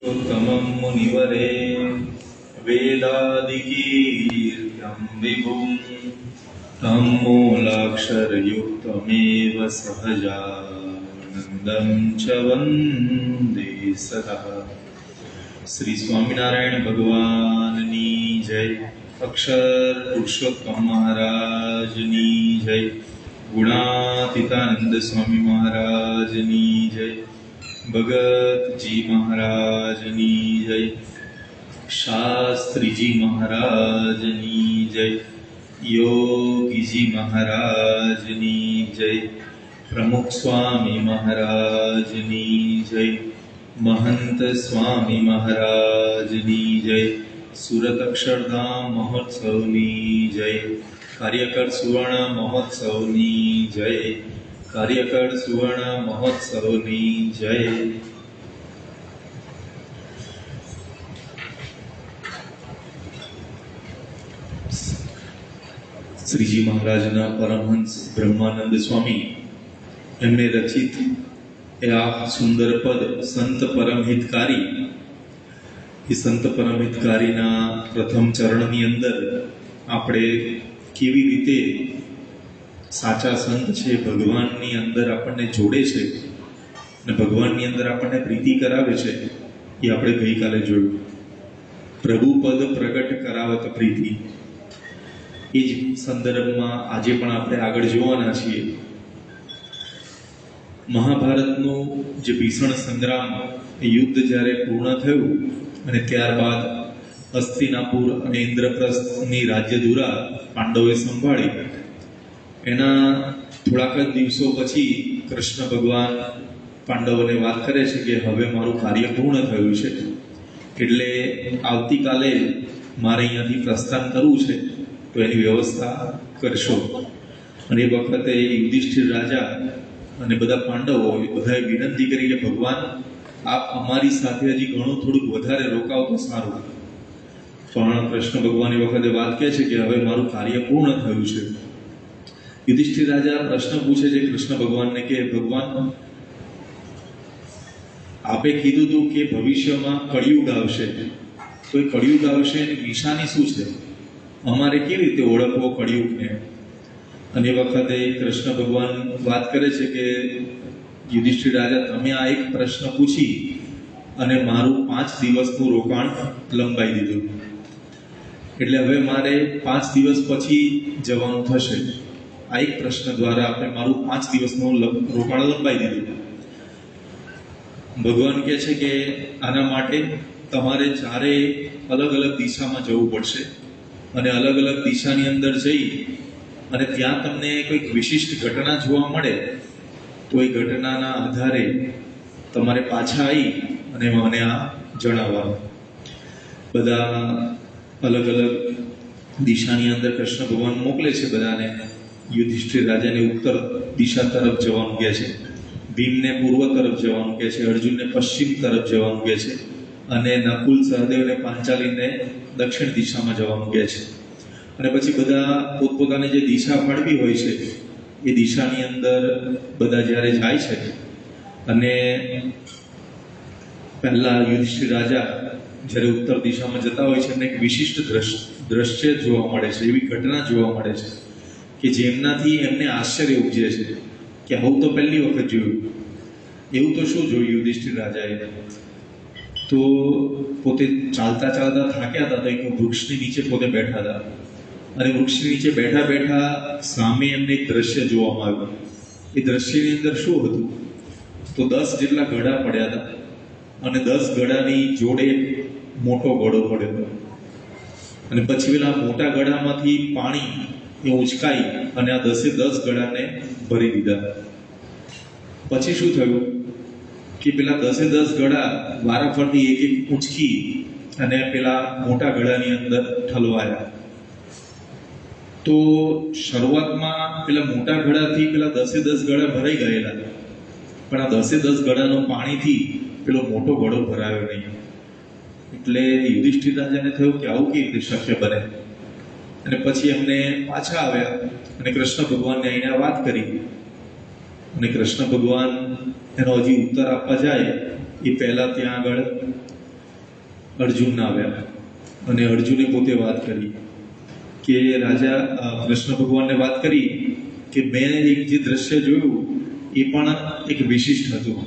उत्तमं मुनिवरे वेदादिकीर्त्यं विभुं तं मूलाक्षरयुक्तमेव सहजानन्दं च वन्दे सदा। श्री स्वामिनारायण भगवाननी जय। अक्षर पुरुषोत्तम महाराजनी जय। गुणातीतानंद स्वामी महाराजनी जय। भगत जी महाराजनी जय। शास्त्री जी महाराजनी जय। योगी जी महाराजनी जय। प्रमुख स्वामी महाराजनी जय। महंत स्वामी महाराजनी जय। सूरत अक्षरधाम महोत्सवनी जय। कार्यकर सुवर्ण महोत्सवनी जय। कार्यकर सुवर्ण महोत्सवनी जय। श्रीजी महाराजना परमहंस ब्रह्मानंद स्वामी एमने रचित आ सुंदर पद संत परमहितकारी। संत परमहितकारीना प्रथम चरणनी अंदर आपणे केवी रीते साचा संत छे भगवाननी अंदर आपणे जोड़े छे ने भगवाननी अंदर आपणे प्रीति करावे छे ए आपणे गईकाले जोयुं। प्रभु पद प्रगट करावत प्रीति ए ज संदर्भमां आजे पण आपणे आगळ जोवाना छीए। महाभारतनो जे भीषण संग्राम युद्ध ज्यारे पूर्ण थयुं અને ત્યારબાદ હસ્તિનાપુર અને ઇન્દ્રપ્રસ્થની રાજ્યધુરા પાંડવોએ સંભાળી એના થોડાક જ દિવસો પછી કૃષ્ણ ભગવાન પાંડવોને વાત કરે છે કે હવે મારું કાર્ય પૂર્ણ થયું છે એટલે આવતીકાલે મારે અહીંયાથી પ્રસ્થાન કરવું છે તો એની વ્યવસ્થા કરશો। અને એ વખતે યુધિષ્ઠિર રાજા અને બધા પાંડવો બધાએ વિનંતી કરી કે ભગવાન आप अमारी साथे हजी घणुं थोड़ुं वधारे रोकाओ तो सारूं। पण कृष्ण भगवान ए वखते वात कहे छे के हवे मारुं कार्य पूर्ण थयुं छे। युधिष्ठिर राजा प्रश्न पूछे छे कृष्ण भगवान ने के भगवान आपे कीधुं हतुं के भविष्यमां कलियुग आवशे तो ए कलियुग आवशे एनी निशानी शुं छे, अमारे केवी रीते ओळखवो कलियुगने। अने ए वखते कृष्ण भगवान वात करे छे के युधिष्ठिर राजा तमे आ एक प्रश्न पूछी અને મારું 5 દિવસનું રોકાણ લંબાઈ દીધું એટલે હવે મારે 5 દિવસ પછી જવાનું થશે। આ એક પ્રશ્ન દ્વારા આપણે મારું 5 દિવસનું રોકાણ લંબાઈ દીધું। ભગવાન કહે છે કે આના માટે તમારે ચારે અલગ અલગ દિશામાં જવું પડશે અને અલગ અલગ દિશાની અંદર જઈ અને ત્યાં તમને કોઈક વિશિષ્ટ ઘટના જોવા મળે तो ये घटना आधारे तमारे पाछा आई अने मने आ जणाववानुं। बधा अलग अलग दिशानी अंदर कृष्ण भगवान मोकले छे बधाने। युधिष्ठिर राजा ने उत्तर दिशा तरफ जवानुं कहे छे, भीम ने पूर्व तरफ जवानुं कहे छे, अर्जुन ने पश्चिम तरफ जवानुं कहे छे अने नकुल सहदेव ने पांचाली ने दक्षिण दिशा में जवानुं कहे छे। अने पछी बधा पोतपोतानी जे दिशा फाळवी होय छे એ દિશાની અંદર બધા જ્યારે જાય છે અને પહેલા યુધિષ્ઠિર રાજા જ્યારે ઉત્તર દિશામાં જતા હોય છે એમને એક વિશિષ્ટ દ્રશ્ય જોવા મળે છે, એવી ઘટના જોવા મળે છે કે જેમનાથી એમને આશ્ચર્ય ઉપજે છે કે આવું તો પહેલી વખત જોયું। એવું તો શું જોયું યુધિષ્ઠિર રાજાએ? તો પોતે ચાલતા ચાલતા થાક્યા હતા તો એક વૃક્ષની નીચે પોતે બેઠા હતા અને વૃક્ષની નીચે બેઠા બેઠા સામે એમને એક દ્રશ્ય જોવામાં આવ્યું। એ દ્રશ્યની અંદર શું હતું તો 10 જેટલા ઘડા પડ્યા હતા અને 10 ઘડાની જોડે મોટો ઘડો પડ્યો હતો અને પછી પેલા મોટા ઘડામાંથી પાણી એ ઉંચકાઈ અને આ 10 ઘડાને ભરી દીધા। પછી શું થયું કે પેલા 10 ઘડા વારાફરતી એક એક ઉંચકી અને પેલા મોટા ઘડાની અંદર ઠલવાયા। तो शुरुआत में पेला मोटा घड़ा थी पेला 10 घड़ा भराई गयेला पण आ 10 घड़ानो पाणी थी पेलो मोटो घड़ो भरायो नहीं। एटले युधिष्ठिर राजाने थयुं के आवुं केवी रीते शक्य बने अने पछी एमने पाछा आव्या अने कृष्ण भगवानने अहींया वात करी અને કૃષ્ણ ભગવાન એનો હજી ઉત્તર આપવા જાય એ પહેલા ત્યાં આગળ અર્જુનના આવ્યા અને અર્જુને પોતે વાત કરી કે રાજા કૃષ્ણ ભગવાનને વાત કરી કે મેં એક જે દ્રશ્ય જોયું એ પણ એક વિશિષ્ટ હતું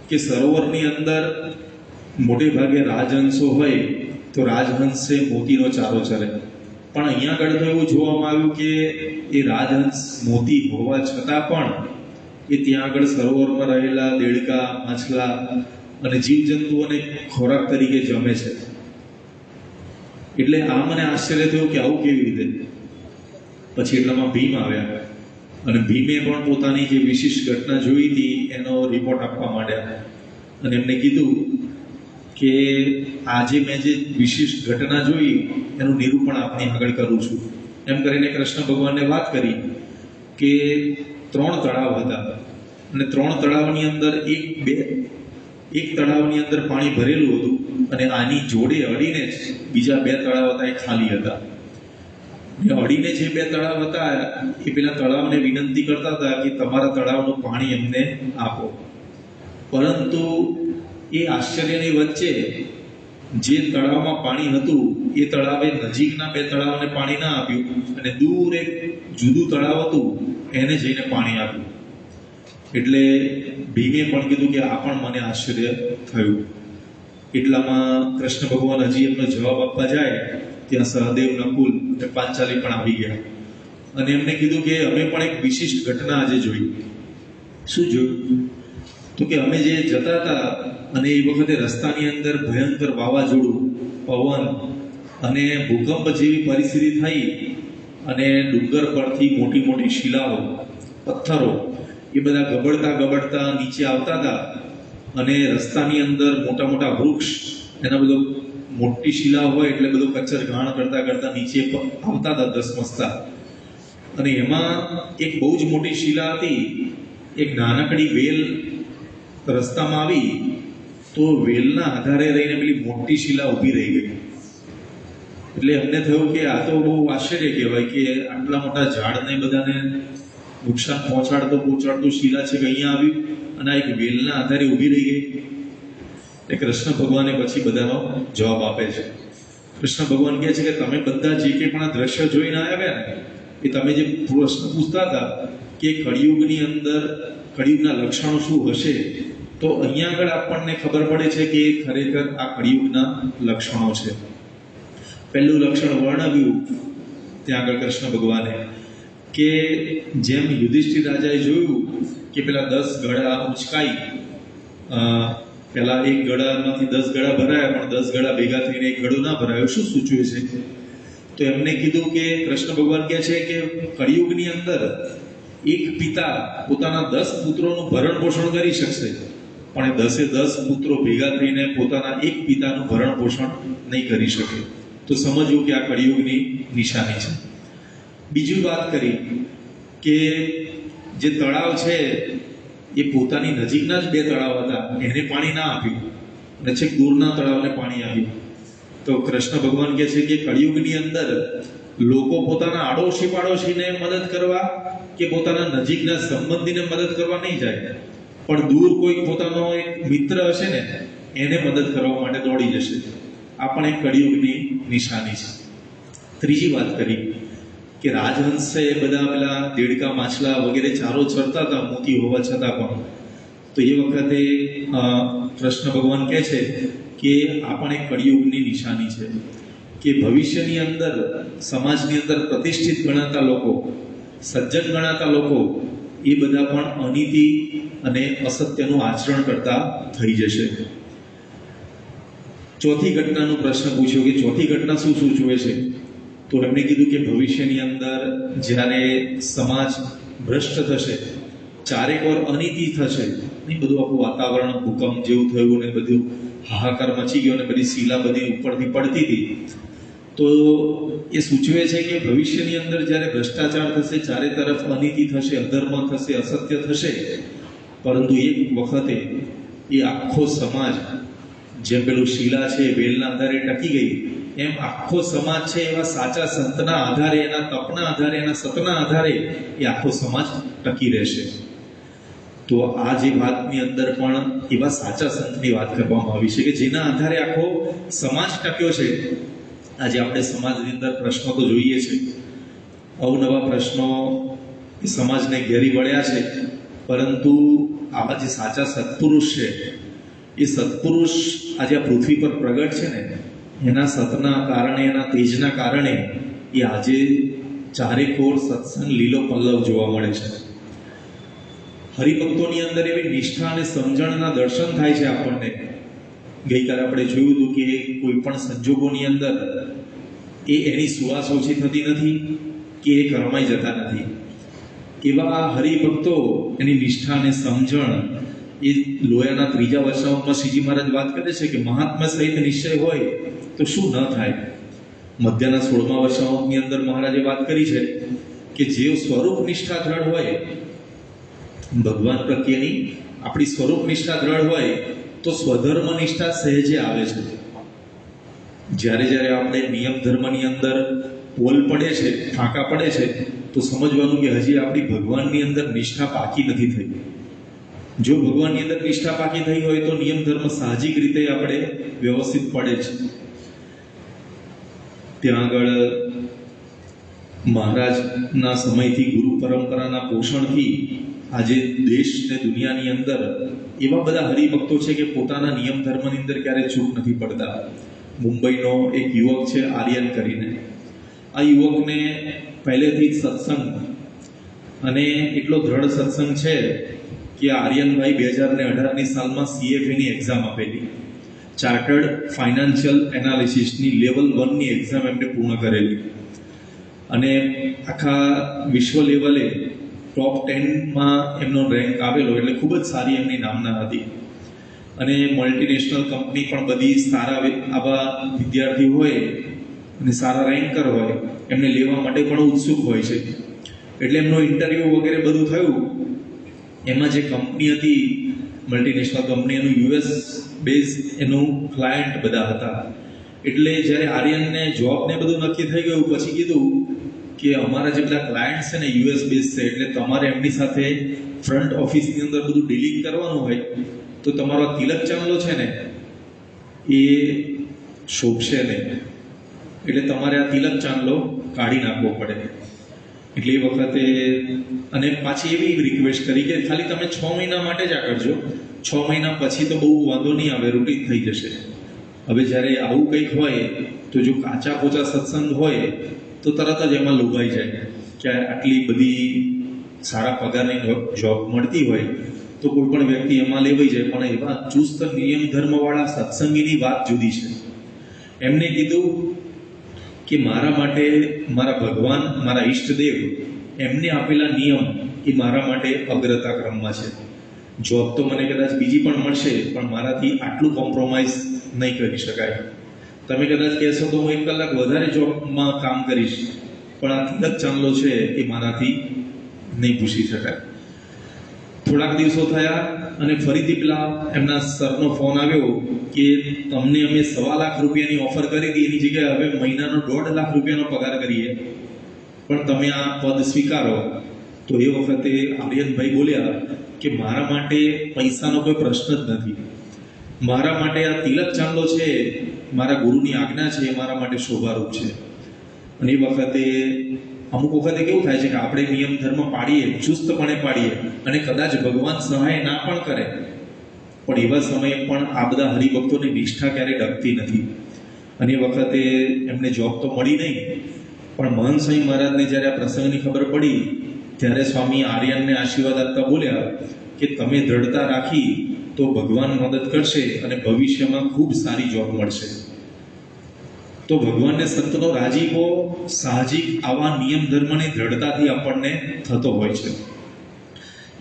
કે સરોવરની અંદર મોટે ભાગે રાજહંસો હોય તો રાજહંસે મોતીનો ચારો ચરે, પણ અહીંયા આગળ તો એવું જોવામાં આવ્યું કે એ રાજહંસ મોતી હોવા છતાં પણ એ ત્યાં આગળ સરોવરમાં રહેલા દેડકા, માછલા અને જીવજંતુઓને ખોરાક તરીકે જમે છે. એટલે આ મને આશ્ચર્ય થયું કે આવું કેવી રીતે. પછી એટલામાં ભીમ આવ્યા અને ભીમે પણ પોતાની જે વિશિષ્ટ ઘટના જોઈ હતી એનો રિપોર્ટ આપવા માંડ્યા અને એમને કીધું કે આજે મેં જે વિશિષ્ટ ઘટના જોઈ એનું નિરૂપણ આપની આગળ કરું છું. એમ કરીને કૃષ્ણ ભગવાનને વાત કરી કે 3 તળાવ હતા અને 3 તળાવની અંદર એક તળાવની અંદર પાણી ભરેલું હતું અને આની જોડે અડીને જ બીજા 2 તળાવ હતા એ ખાલી હતા. અડીને જે 2 તળાવ હતા એ પેલા તળાવને વિનંતી કરતા હતા કે તમારા તળાવનું પાણી અમને આપો, પરંતુ એ આશ્ચર્યની વચ્ચે જે તળાવમાં પાણી હતું એ તળાવે નજીકના 2 તળાવને પાણી ના આપ્યું અને દૂર એક જુદું તળાવ હતું એને જઈને પાણી આપ્યું. એટલે ભીમે પણ કીધું કે આ પણ મને આશ્ચર્ય થયું. એટલામાં કૃષ્ણ ભગવાન હજી એમનો જવાબ આપવા જાય ત્યાં સહદેવ, નકુલ અને પાંચાલી પણ આવી ગયા અને એમને કીધું કે અમે પણ એક વિશિષ્ટ ઘટના આજે જોઈ. શું જોયું? તો કે અમે જે જતા હતા અને એ વખતે રસ્તાની અંદર ભયંકર વાવાઝોડું, પવન અને ભૂકંપ જેવી પરિસ્થિતિ થઈ અને ડુંગર પરથી મોટી મોટી શિલાઓ, પથ્થરો એ બધા ગબડતા નીચે આવતા હતા અને રસ્તાની અંદર મોટા મોટા વૃક્ષ, એના બધો મોટી શિલા હોય એટલે બધું કચ્છર ઘાણ કરતા નીચે આવતા હતા ધસમસતા. અને એમાં એક બહુ જ મોટી શિલા હતી. એક નાનકડી વેલ રસ્તામાં આવી તો વેલના આધારે રહીને પેલી મોટી શિલા ઊભી રહી ગઈ. એટલે અમને થયું કે આ તો બહુ આશ્ચર્ય કહેવાય કે આટલા મોટા ઝાડને બધાને નુકસાન પહોંચાડતું શિલા છે કે અહીંયા આવ્યું અને આ એક વેલના આધારે ઊભી રહી ગઈ. એટલે કૃષ્ણ ભગવાને પછી બધાનો જવાબ આપે છે. કૃષ્ણ ભગવાન કહે છે કે તમે બધા જે કંઈ પણ આ દ્રશ્ય જોઈને આવ્યા ને એ તમે જે પ્રશ્ન પૂછતા હતા કે કળિયુગની અંદર કળિયુગના લક્ષણો શું હશે, તો અહીંયા આગળ આપણને ખબર પડે છે કે ખરેખર આ કળિયુગના લક્ષણો છે. પહેલું લક્ષણ વર્ણવ્યું ત્યાં આગળ કૃષ્ણ ભગવાને કે જેમ યુધિષ્ઠિર રાજાએ જોયું કે પેલા 10 ગળા ઉંચકાઈ, પેલા એક ગળામાંથી 10 ગળા ભરાયા પણ 10 ગળા ભેગા થઈને એક ગળો ના ભરાયો. શું સૂચવે છે? તો એમને કીધું કે કૃષ્ણ ભગવાન કહે છે કે કળિયુગની અંદર એક પિતા પોતાના 10 પુત્રોનું ભરણ પોષણ કરી શકશે પણ 10 પુત્રો ભેગા થઈને પોતાના એક પિતાનું ભરણ પોષણ નહીં કરી શકે. તો સમજવું કે આ કળિયુગની નિશાની છે. બીજી વાત કરી કે જે તળાવ છે એ પોતાની નજીકના જ 2 તળાવ હતા એને પાણી ના આપ્યું અને છેક દૂરના તળાવને પાણી આપ્યું. તો કૃષ્ણ ભગવાન કહે છે કે કળિયુગની અંદર લોકો પોતાના આડોશી પાડોશીને મદદ કરવા કે પોતાના નજીકના સંબંધીને મદદ કરવા નહીં જાય, પણ દૂર કોઈ પોતાનો એક મિત્ર હશે ને એને મદદ કરવા માટે દોડી જશે. આ પણ એક કળિયુગની નિશાની છે. ત્રીજી વાત કરી કે રાજહંસે બધા પેલા દેડકા, માછલા વગેરે ચારો ચરતા હતા મોતી હોવા છતાં પણ. તો એ વખતે કૃષ્ણ ભગવાન કહે છે કે આ પણ એક કળિયુગની નિશાની છે કે ભવિષ્યની અંદર સમાજની અંદર પ્રતિષ્ઠિત ગણાતા લોકો, સજ્જન ગણાતા લોકો એ બધા પણ અનીતિ અને અસત્યનું આચરણ કરતા થઈ જશે. ચોથી ઘટનાનો પ્રશ્ન પૂછ્યો કે ચોથી ઘટના શું સૂચવે છે? તો એમણે કીધું કે ભવિષ્યની અંદર જ્યારે સમાજ ભ્રષ્ટ થશે, ચારેકોર અનીતિ થશે, નહીં બધું આખું વાતાવરણ ભૂકંપ જેવું થયું ને બધું હાહાકાર મચી ગયો ને બધી શિલા બધી ઉપરથી પડતી હતી, તો એ સૂચવે છે કે ભવિષ્યની અંદર જ્યારે ભ્રષ્ટાચાર થશે, ચારે તરફ અનીતિ થશે, અધર્મ થશે, અસત્ય થશે, પરંતુ એક વખતે એ આખો સમાજ જેમ પેલું શિલા છે વેલના આધારે ટકી ગઈ એમ આખો સમાજ છે એવા સાચા સંતના આધારે, એના તપના આધારે, એના સતના આધારે એ આખો સમાજ ટકી રહેશે. તો આ જે વાતની અંદર પણ એવા સાચા સંતની વાત કરવામાં આવી છે કે જેના આધારે આખો સમાજ ટક્યો છે. આજે આપણે સમાજની અંદર પ્રશ્નો તો જોઈએ છે, અવનવા પ્રશ્નો સમાજને ઘેરી વળ્યા છે, પરંતુ આવા જે સાચા સત્પુરુષ છે, એ સત્પુરુષ આજે આ પૃથ્વી પર પ્રગટ છે ને, એના સતના કારણે, એના તેજના કારણે એ આજે ચારેકોર સત્સંગ લીલો પલ્લવ જોવા મળે છે. હરિભક્તોની અંદર એવી નિષ્ઠા અને સમજણના દર્શન થાય છે આપણને. ગઈકાલે આપણે જોયું હતું કે કોઈ પણ સંજોગોની અંદર એની સુવાસ ઓછી થતી નથી કે એ કરમાઈ જતા નથી. એવા હરિભક્તો, એની નિષ્ઠા અને સમજણ, એ લોયાના 3જા વચનામૃતમાં શ્રીજી મહારાજ વાત કરે છે કે મહાત્મા સહિત નિશ્ચય હોય તો શું ન થાય. મધ્યના 16મા વચનામૃતની અંદર મહારાજે વાત કરી છે કે જે સ્વરૂપ નિષ્ઠા દ્રઢ હોય, ભગવાન પ્રત્યેની આપણી સ્વરૂપ નિષ્ઠા દ્રઢ હોય તો સ્વધર્મ નિષ્ઠા સહેજે આવે છે. જ્યારે જ્યારે આપણે નિયમ ધર્મની અંદર પોલ પડે છે, ફાંકા પડે છે, તો સમજવાનું કે હજી આપણી ભગવાનની અંદર નિષ્ઠા પાકી નથી થઈ. જો ભગવાનની અંદર નિષ્ઠા પાકી થઈ હોય તો નિયમ ધર્મ સાહજિક રીતે આપણે વ્યવસ્થિત પડે છે. ત્યાં આગળ મહારાજના સમયથી, ગુરુ પરંપરાના પોષણથી આજે દેશ ને દુનિયાની અંદર એવા બધા હરિભક્તો છે કે પોતાના નિયમ ધર્મની અંદર ક્યારેય ચૂક નથી પડતા. મુંબઈનો એક યુવક છે આર્યન કરીને. આ યુવકને પહેલેથી જ સત્સંગ અને એટલો દ્રઢ સત્સંગ છે કે આર્યનભાઈ 2018ની સાલમાં CFAની એક્ઝામ આપેલી. ચાર્ટર્ડ ફાઇનાન્શિયલ એનાલિસિસની લેવલ 1ની એક્ઝામ એમને પૂર્ણ કરેલી અને આખા વિશ્વ લેવલે ટોપ 10માં એમનો રેન્ક આવેલો, એટલે ખૂબ જ સારી એમની નામના હતી. અને મલ્ટીનેશનલ કંપની પણ બધી સારા આવા વિદ્યાર્થી હોય અને સારા રેન્કર હોય એમને લેવા માટે પણ ઉત્સુક હોય છે. એટલે એમનો ઇન્ટરવ્યૂ વગેરે બધું થયું. એમાં જે કંપની હતી, મલ્ટીનેશનલ કંપની, એનું US બેઝ એનું ક્લાયન્ટ બધા હતા. એટલે જ્યારે આર્યનને જોબને બધું નક્કી થઈ ગયું, પછી કીધું કે અમારા જેટલા ક્લાયન્ટ છે ને US બેઝ છે, એટલે તમારે એમની સાથે ફ્રન્ટ ઓફિસની અંદર બધું ડીલિંગ કરવાનું હોય તો તમારો તિલક ચાંદલો છે ને એ શોભશે નહીં, એટલે તમારે આ તિલક ચાંદલો કાઢી નાખવો પડે. એટલે એ વખતે અને પાછી એવી રિક્વેસ્ટ કરી કે ખાલી તમે 6 મહિના માટે જ આ કરજો, 6 મહિના પછી તો બહુ વાંધો નહીં આવે, રૂટીન થઈ જશે. હવે જ્યારે આવું કંઈક હોય તો જો કાચા પોચા સત્સંગ હોય તો તરત જ એમાં લોભાઈ જાય કે આટલી બધી સારા પગારની જોબ મળતી હોય તો કોઈ પણ વ્યક્તિ એમાં લેવાઈ જાય. પણ એવા ચુસ્ત નિયમ ધર્મવાળા સત્સંગીની વાત જુદી છે. એમને કીધું કે મારા માટે મારા ભગવાન, મારા ઈષ્ટદેવ, એમને આપેલા નિયમ એ મારા માટે અગ્રતા ક્રમમાં છે. જોબ તો મને કદાચ બીજી પણ મળશે, પણ મારાથી આટલું કોમ્પ્રોમાઇઝ નહીં કરી શકાય. તમે કદાચ કહેશો તો હું 1 કલાક વધારે જોબમાં કામ કરીશ, પણ આ તિલક ચાંદલો છે એ મારાથી નહીં પૂછી શકાય. થોડાક દિવસો થયા અને ફરીથી પેલા એમના સરનો ફોન આવ્યો કે તમને અમે 1.25 લાખ રૂપિયાની ઓફર કરી હતી, એની જગ્યાએ હવે મહિનાનો 1.5 લાખ રૂપિયાનો પગાર કરીએ, પણ તમે આ પદ સ્વીકારો. તો એ વખતે આર્યનભાઈ બોલ્યા કે મારા માટે પૈસાનો કોઈ પ્રશ્ન જ નથી, મારા માટે આ તિલક ચાંદલો છે, મારા ગુરુની આજ્ઞા છે, એ મારા માટે શોભારૂપ છે. અને એ વખતે અમુક વખતે કેવું થાય છે કે આપણે નિયમ ધર્મ પાડીએ, ચુસ્તપણે પાડીએ, અને કદાચ ભગવાન સહાય ના પણ કરે, પણ એવા સમયે પણ આ બધા હરિભક્તોની નિષ્ઠા ક્યારેય ડગતી નથી. અને એ વખતે એમને જોબ તો મળી નહીં, પણ મહંત સ્વામી મહારાજને જ્યારે આ પ્રસંગની ખબર પડી ત્યારે સ્વામી આર્યનને આશીર્વાદ આપતા બોલ્યા કે તમે દ્રઢતા રાખી તો ભગવાન મદદ કરશે અને ભવિષ્યમાં ખૂબ સારી જોબ મળશે. તો ભગવાનને સંતનો રાજીપો સાહજિક આવા નિયમ ધર્મની દ્રઢતાથી આપણને થતો હોય છે.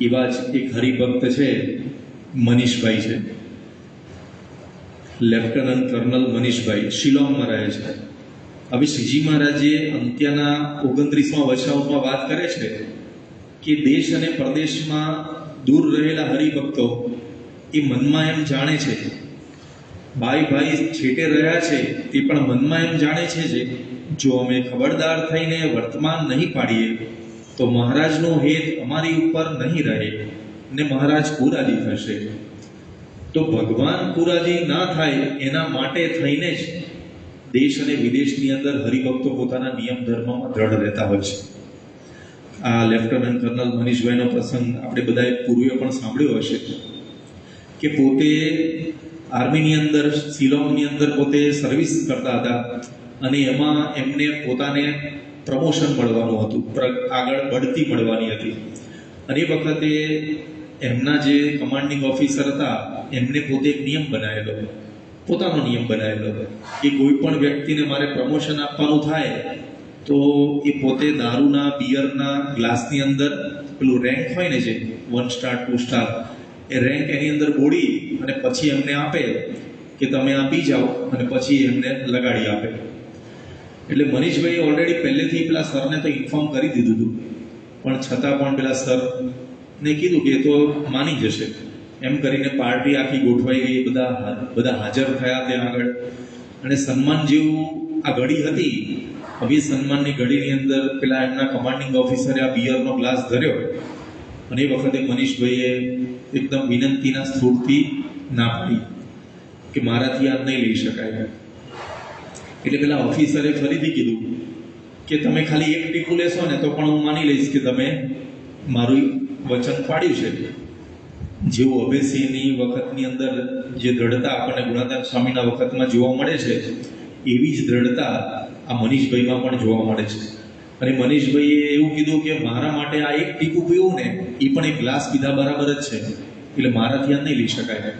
એવા જ એક હરિભક્ત છે, મનીષભાઈ છે, લેફ્ટનન્ટ કર્નલ મનીષભાઈ, શિલોંગમાં રહે છે. હવે શ્રીજી મહારાજે અંત્યના 29મા વચનામૃતમાં વાત કરે છે કે દેશ અને પ્રદેશમાં દૂર રહેલા હરિભક્તો એ મનમાં એમ જાણે છે, ભાઈ છેટે રહ્યા છે તે પણ મનમાં એમ જાણે છે જે જો અમે ખબરદાર થઈને વર્તમાન નહીં પાડીએ તો મહારાજનો હેત અમારી ઉપર નહીં રહે, ને મહારાજ કુરાજી થશે. તો ભગવાન કુરાજી ના થાય એના માટે થઈને જ દેશ અને વિદેશની અંદર હરિભક્તો પોતાના નિયમ ધર્મમાં દ્રઢ રહેતા હોય છે. આ લેફ્ટનન્ટ કર્નલ મનીષભાઈનો પ્રસંગ આપણે બધાએ પૂર્વે પણ સાંભળ્યો હશે કે પોતે આર્મીની અંદર શિલોંગની અંદર પોતે સર્વિસ કરતા હતા અને એમાં એમને પોતાને પ્રમોશન મળવાનું હતું, આગળ બઢતી મળવાની હતી. અને એ વખતે એમના જે કમાન્ડિંગ ઓફિસર હતા એમને પોતે એક નિયમ બનાવેલો, પોતાનો નિયમ બનાવેલો કે કોઈ પણ વ્યક્તિને મારે પ્રમોશન આપવાનું થાય તો એ પોતે દારૂના બિયરના ગ્લાસની અંદર પેલું રેન્ક હોય ને, જે 1 સ્ટાર 2 સ્ટાર, એ રેન્ક એની અંદર બોળી અને પછી એમને આપે કે તમે આ પી જાઓ, અને પછી એમને લગાડી આપે. એટલે મનીષભાઈ ઓલરેડી પહેલેથી પેલા સરને તો ઇન્ફોર્મ કરી દીધું હતું, પણ છતાં પણ પેલા સરને કીધું કે એ તો માની જશે એમ કરીને પાર્ટી આખી ગોઠવાઈ ગઈ. બધા હાજર થયા ત્યાં આગળ, અને સન્માન જેવું આ ઘડી હતી. હવે સન્માનની ઘડીની અંદર પેલા એમના કમાન્ડિંગ ઓફિસરે આ બિયરનો ગ્લાસ ધર્યો, અને એ વખતે મનીષભાઈએ એકદમ વિનંતીના સ્થૂળથી ના પાડી કે મારાથી આ નહીં લઈ શકાય. એટલે પેલા ઓફિસરે ફરીથી કીધું કે તમે ખાલી એક ટીપું લેશો ને તો પણ હું માની લઈશ કે તમે મારું વચન પાડ્યું છે. જેવું અભયસિંહની વખતની અંદર જે દ્રઢતા આપણને ગુણાતીતાન સ્વામીના વખતમાં જોવા મળે છે, એવી જ દ્રઢતા આ મનીષભાઈમાં પણ જોવા મળે છે. અને મનીષભાઈએ એવું કીધું કે મારા માટે આ એક ટીપું પીવું ને એ પણ એક ગ્લાસ પીધા બરાબર જ છે, એટલે મારાથી આ નહીં લઈ શકાય.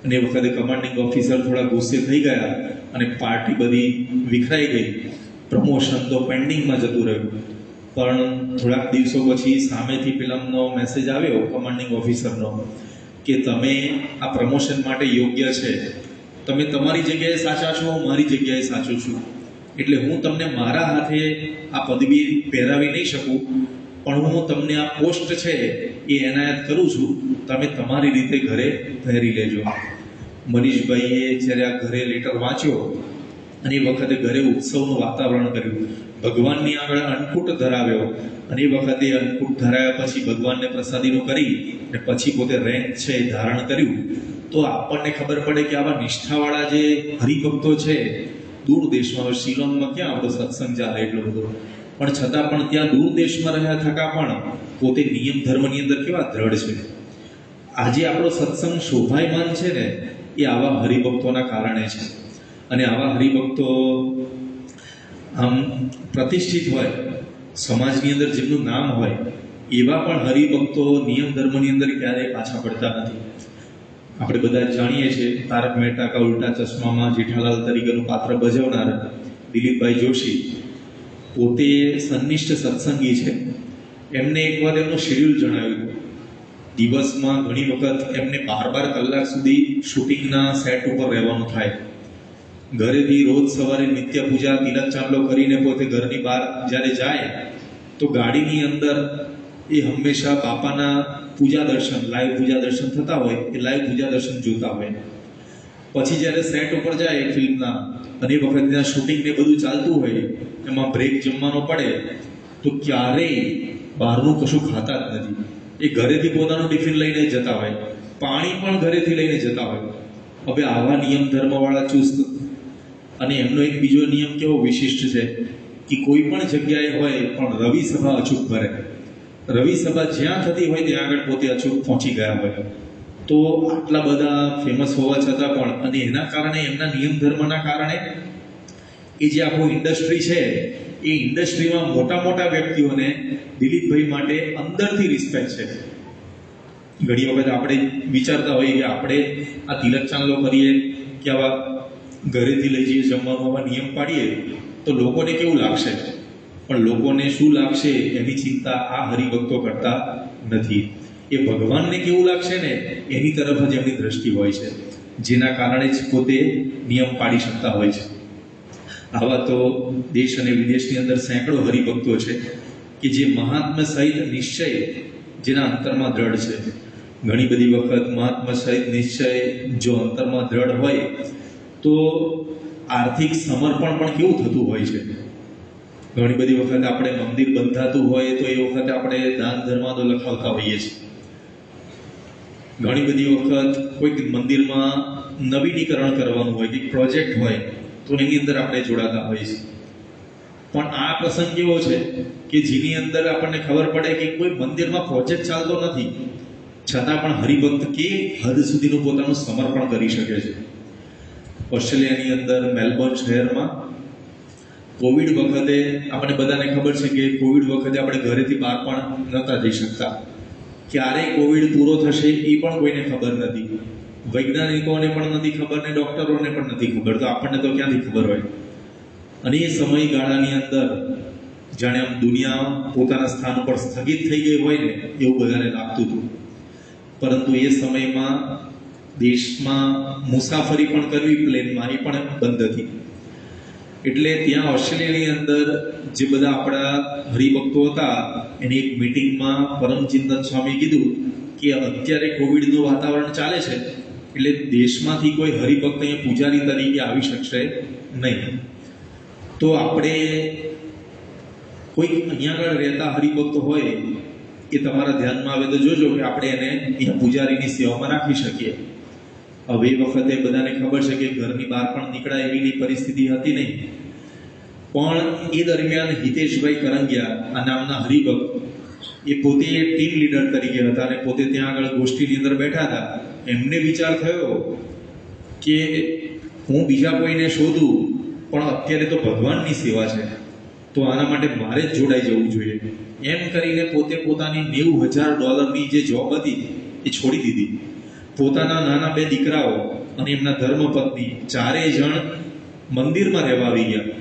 અને એ વખતે કમાન્ડિંગ ઓફિસર થોડા ગુસ્સે થઈ ગયા અને પાર્ટી બધી વિખરાઈ ગઈ. પ્રમોશન તો પેન્ડિંગમાં જતું રહ્યું. પણ થોડાક દિવસો પછી સામેથી પેલાનો મેસેજ આવ્યો કમાન્ડિંગ ઓફિસરનો કે તમે આ પ્રમોશન માટે યોગ્ય છે, તમે તમારી જગ્યાએ સાચા છો, મારી જગ્યાએ સાચો છું, એટલે હું તમને મારા હાથે આ પદવી પહેરાવી નહીં શકું, પણ હું તમને આ પોસ્ટ છે એ એનાયત કરું છું, તમે તમારી રીતે ઘરે પહેરી લેજો. મનીષભાઈએ જ્યારે આ ઘરે લેટર વાંચ્યો અને એ વખતે ઘરે ઉત્સવનું વાતાવરણ કર્યું, ભગવાનની આગળ અન્નકૂટ ધરાવ્યો, અને એ વખતે અન્નકૂટ ધરાવ્યા પછી ભગવાનને પ્રસાદીનું કરી અને પછી પોતે રેન્ક છે એ ધારણ કર્યું. તો આપણને ખબર પડે કે આવા નિષ્ઠાવાળા જે હરિભક્તો છે દૂર દેશમાં, શિલોંગમાં ક્યાં આપણો સત્સંગ ચાલે એટલો બધો, પણ છતાં પણ ત્યાં દૂર દેશમાં રહ્યા થકા પણ પોતે નિયમ ધર્મની અંદર કેવા દ્રઢ છે. આજે આપણો સત્સંગ શોભાયમાન છે ને એ આવા હરિભક્તોના કારણે છે. અને આવા હરિભક્તો આમ પ્રતિષ્ઠિત હોય, સમાજની અંદર જેમનું નામ હોય, એવા પણ હરિભક્તો નિયમ ધર્મની અંદર ક્યારેય પાછા પડતા નથી. આપણે બધા જાણીએ છીએ તારક મહેતા કા ઉલ્ટા ચશ્મામાં જેઠાલાલ તરીકેનું પાત્ર ભજવનાર દિલીપભાઈ જોશી પોતે સંનિષ્ઠ સત્સંગી છે. એમને એકવાર એમનું શેડ્યુલ જણાવ્યું હતું. દિવસમાં ઘણી વખત એમને 12 કલાક સુધી શૂટિંગના સેટ ઉપર રહેવાનું થાય. ઘરેથી રોજ સવારે નિત્ય પૂજા તિલક ચાંદલો કરીને પોતે ઘરની બહાર જ્યારે જાય તો ગાડીની અંદર એ હંમેશા બાપાના પૂજા દર્શન, લાઈવ પૂજા દર્શન થતા હોય એ લાઈવ પૂજા દર્શન જોતા હોય. પછી જ્યારે સેટ ઉપર જાય ફિલ્મના અને એ વખત ત્યાં શૂટિંગ ને બધું ચાલતું હોય, એમાં બ્રેક જમવાનો પડે તો ક્યારેય બહારનું કશું ખાતા જ નથી. એ ઘરેથી પોતાનું ટિફિન લઈને જતા હોય, પાણી પણ ઘરેથી લઈને જતા હોય. હવે આવા નિયમ ધર્મવાળા ચુસ્ત. અને એમનો એક બીજો નિયમ કેવો વિશિષ્ટ છે કે કોઈ પણ જગ્યાએ હોય પણ રવિ સભા અચૂક ભરે. રવિ સભા જ્યાં થતી હોય ત્યાં આગળ પોતે અચૂક પહોંચી ગયા હોય. તો આટલા બધા ફેમસ હોવા છતાં પણ, અને એના કારણે એમના નિયમ ધર્મના કારણે એ જે આખું ઇન્ડસ્ટ્રી છે એ ઇન્ડસ્ટ્રીમાં મોટા મોટા વ્યક્તિઓને દિલીપભાઈ માટે અંદરથી રિસ્પેક્ટ છે. ઘણી વખત આપણે વિચારતા હોઈએ કે આપણે આ તિલક ચાંદલો કરીએ કે આવા ઘરેથી લઈ જઈએ જમવાનું, આવા નિયમ પાડીએ તો લોકોને કેવું લાગશે, પણ લોકોને શું લાગશે એની ચિંતા આ હરિભક્તો કરતા નથી. એ ભગવાનને કેવું લાગશે ને એની તરફ જ એમની દ્રષ્ટિ હોય છે, જેના કારણે જ પોતે નિયમ પાડી શકતા હોય છે. આવા તો દેશ અને વિદેશની અંદર સેંકડો હરિભક્તો છે કે જે મહાત્મા સહિત નિશ્ચય જેના અંતરમાં દ્રઢ છે. ઘણી બધી વખત મહાત્મા સહિત નિશ્ચય જો અંતરમાં દ્રઢ હોય તો આર્થિક સમર્પણ પણ કેવું થતું હોય છે. ઘણી બધી વખત આપણે મંદિર બંધાતું હોય તો એ વખતે આપણે દાન ધર્માદો લખાવતા હોઈએ છીએ, ઘણી બધી વખત કોઈક મંદિરમાં નવીનીકરણ કરવાનું હોય, કંઈક પ્રોજેક્ટ હોય તો એની અંદર આપણે જોડાતા હોઈએ છીએ. પણ આ પ્રસંગ એવો છે કે જેની અંદર આપણને ખબર પડે કે કોઈ મંદિરમાં પ્રોજેક્ટ ચાલતો નથી, છતાં પણ હરિભક્ત કે હદ સુધીનું પોતાનું સમર્પણ કરી શકે છે. ઓસ્ટ્રેલિયાની અંદર મેલબોર્ન શહેરમાં કોવિડ વખતે આપણને બધાને ખબર છે કે કોવિડ વખતે આપણે ઘરેથી બહાર પણ નહોતા જઈ શકતા. ક્યારે કોવિડ પૂરો થશે એ પણ કોઈને ખબર નથી, વૈજ્ઞાનિકોને પણ નથી ખબર ને ડોક્ટરોને પણ નથી ખબર, તો આપણને તો ક્યાંથી ખબર હોય. અને એ સમયગાળાની અંદર જાણે આમ દુનિયા પોતાના સ્થાન ઉપર સ્થગિત થઈ ગઈ હોય ને એવું બધાને લાગતું હતું. પરંતુ એ સમયમાં દેશમાં મુસાફરી પણ કરવી પ્લેનમાં એ પણ બંધ હતી. એટલે ત્યાં ઓસ્ટ્રેલિયાની અંદર જે બધા આપણા હરિભક્તો હતા એની એક મિટિંગમાં પરમચિંતન સ્વામી કીધું કે અત્યારે કોવિડનું વાતાવરણ ચાલે છે એટલે દેશમાંથી કોઈ હરિભક્ત અહીંયા પૂજારી તરીકે આવી શકશે નહીં. તો આપણે કોઈક અહીંયા આગળ રહેતા હરિભક્તો હોય એ તમારા ધ્યાનમાં આવે તો જોજો કે આપણે એને અહીંયા પૂજારીની સેવામાં રાખી શકીએ. હવે એ વખતે બધાને ખબર છે કે ઘરની બહાર પણ નીકળાય એવી પરિસ્થિતિ હતી નહીં. પણ એ દરમિયાન હિતેશભાઈ કરંગિયા આ નામના હરિભક્ત એ પોતે ટીમ લીડર તરીકે હતા અને પોતે ત્યાં આગળ ગોષ્ઠીની અંદર બેઠા હતા. એમને વિચાર થયો કે હું બીજા કોઈને શોધું પણ અત્યારે તો ભગવાનની સેવા છે, તો આના માટે મારે જ જોડાઈ જવું જોઈએ. એમ કરીને પોતે પોતાની $90,000 જે જોબ હતી એ છોડી દીધી. પોતાના નાના 2 દીકરાઓ અને એમના ધર્મપત્ની 4 જણ મંદિરમાં રહેવા આવી ગયા.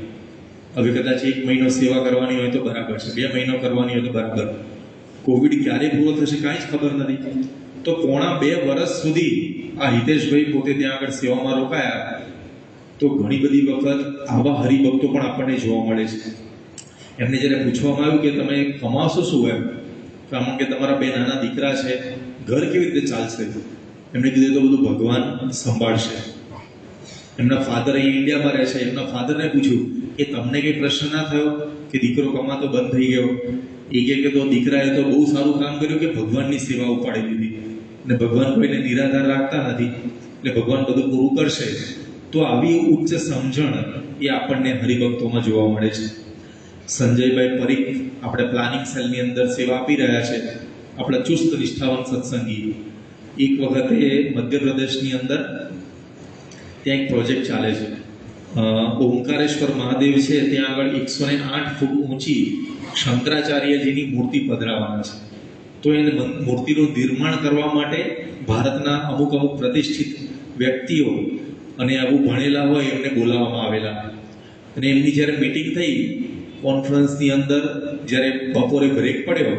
હવે કદાચ 1 મહિનો સેવા કરવાની હોય તો બરાબર છે, 2 મહિનો કરવાની હોય તો બરાબર. કોવિડ ક્યારે પૂરો થશે કાંઈ જ ખબર નથી. તો પોણા 2 વર્ષ સુધી આ હિતેશભાઈ પોતે ત્યાં આગળ સેવામાં રોકાયા. તો ઘણી બધી વખત આવા હરિભક્તો પણ આપણને જોવા મળે છે. એમને જ્યારે પૂછવામાં આવ્યું કે તમે કમાશો શું, એમ કારણ કે તમારા 2 નાના દીકરા છે, ઘર કેવી રીતે ચાલશે? એમણે કીધું તો બધું ભગવાન સંભાળશે. એમના ફાધર અહીં ઇન્ડિયામાં રહે છે. એમના ફાધરને પૂછ્યું કે તમને કંઈ પ્રશ્ન ના થયો કે દીકરો કમાતો બંધ થઈ ગયો? એ કે તો દીકરાએ તો બહુ સારું કામ કર્યું કે ભગવાનની સેવા ઉપાડી દીધી, અને ભગવાન કોઈને નિરાધાર રાખતા નથી એટલે ભગવાન બધું પૂરું કરશે. તો આવી ઉચ્ચ સમજણ એ આપણને હરિભક્તોમાં જોવા મળે છે. સંજયભાઈ પરીખ આપણે પ્લાનિંગ સેલની અંદર સેવા આપી રહ્યા છે, આપણા ચુસ્ત નિષ્ઠાવંત સત્સંગી. એક વખતે મધ્યપ્રદેશની અંદર ત્યાં એક પ્રોજેક્ટ ચાલે છે. ઓમકારેશ્વર મહાદેવ છે ત્યાં આગળ 108 ફૂટ ઊંચી શંકરાચાર્યજીની મૂર્તિ પધરાવવાના છે. તો એને મૂર્તિનું નિર્માણ કરવા માટે ભારતના અમુક પ્રતિષ્ઠિત વ્યક્તિઓ અને આવું ભણેલા હોય એમને બોલાવવામાં આવેલા. અને એમની જ્યારે મિટિંગ થઈ કોન્ફરન્સની અંદર, જ્યારે બપોરે બ્રેક પડ્યો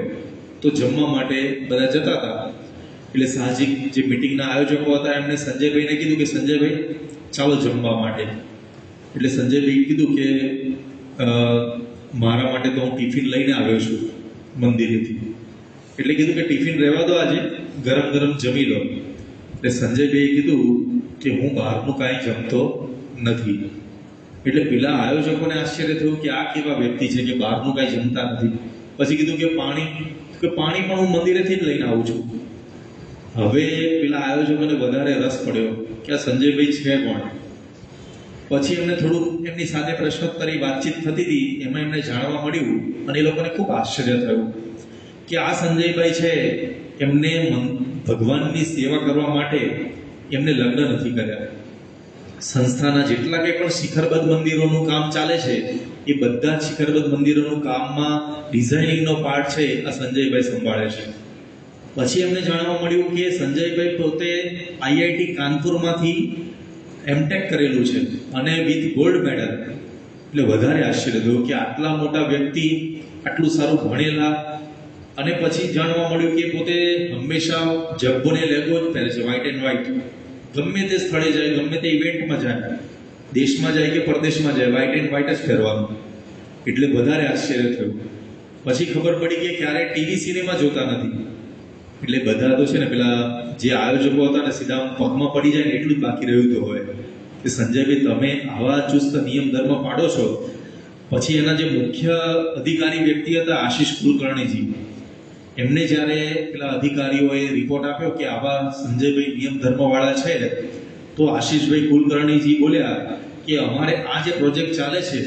તો જમવા માટે બધા જતા હતા. એટલે સાહજિક જે મિટિંગના આયોજકો હતા એમને સંજયભાઈને કીધું કે સંજયભાઈ ચાલો જમવા માટે. એટલે સંજયભાઈ કીધું કે મારા માટે તો હું ટિફિન લઈને આવ્યો છું મંદિરેથી. એટલે કીધું કે ટિફિન રહેવા દો, આજે ગરમ ગરમ જમી લો. એટલે સંજયભાઈએ કીધું કે હું બહારનું કાંઈ જમતો નથી. એટલે પેલા આયોજકોને આશ્ચર્ય થયું કે આ કેવા વ્યક્તિ છે કે બહારનું કાંઈ જમતા નથી. પછી કીધું કે પાણી પણ હું મંદિરેથી જ લઈને આવું છું. હવે પેલા આયોજકોને વધારે રસ પડ્યો કે આ સંજયભાઈ છે કોણ. પછી એમને થોડું એમની સાથે પ્રશ્નોત્તરી વાતચીત થતી હતી, એમાં એમને જાણવા મળ્યું અને એ લોકોને ખૂબ આશ્ચર્ય થયું કે આ સંજયભાઈ છે એમને ભગવાનની સેવા કરવા માટે એમને લગ્ન નથી કર્યા. સંસ્થાના જેટલા કંઈ પણ શિખરબદ્ધ મંદિરોનું કામ ચાલે છે એ બધા જ શિખરબદ્ધ મંદિરોનું કામમાં ડિઝાઇનિંગનો પાર્ટ છે આ સંજયભાઈ સંભાળે છે. પછી એમને જાણવા મળ્યું કે સંજયભાઈ પોતે આઈઆઈટી કાનપુરમાંથી એમટેક કરેલું છે અને વિથ ગોલ્ડ મેડલ. એટલે વધારે આશ્ચર્ય થયું કે આટલા મોટા વ્યક્તિ, આટલું સારું ભણેલા, અને પછી જાણવા મળ્યું કે પોતે હંમેશા જબ્બોને લેગો જ પહેરે છે, વ્હાઇટ એન્ડ વ્હાઇટ. ગમે તે સ્થળે જાય, ગમે તે ઇવેન્ટમાં જાય, દેશમાં જાય કે પરદેશમાં જાય, વ્હાઇટ એન્ડ વ્હાઇટ જ પહેરવાનું. એટલે વધારે આશ્ચર્ય થયું. પછી ખબર પડી કે ક્યારે ટીવી સિનેમા જોતા નથી. એટલે બધા તો છે ને પેલા જે આયોજકો હતા ને સીધા પગમાં પડી જાય ને એટલું જ બાકી રહ્યું તો હોય કે સંજયભાઈ તમે આવા ચુસ્ત નિયમ ધર્મ પાડો છો. પછી એના જે મુખ્ય અધિકારી વ્યક્તિ હતા આશીષ કુલકર્ણીજી, એમને જ્યારે પેલા અધિકારીઓએ રિપોર્ટ આપ્યો કે આવા સંજયભાઈ નિયમ ધર્મવાળા છે, તો આશીષભાઈ કુલકર્ણીજી બોલ્યા કે અમારે આ જે પ્રોજેક્ટ ચાલે છે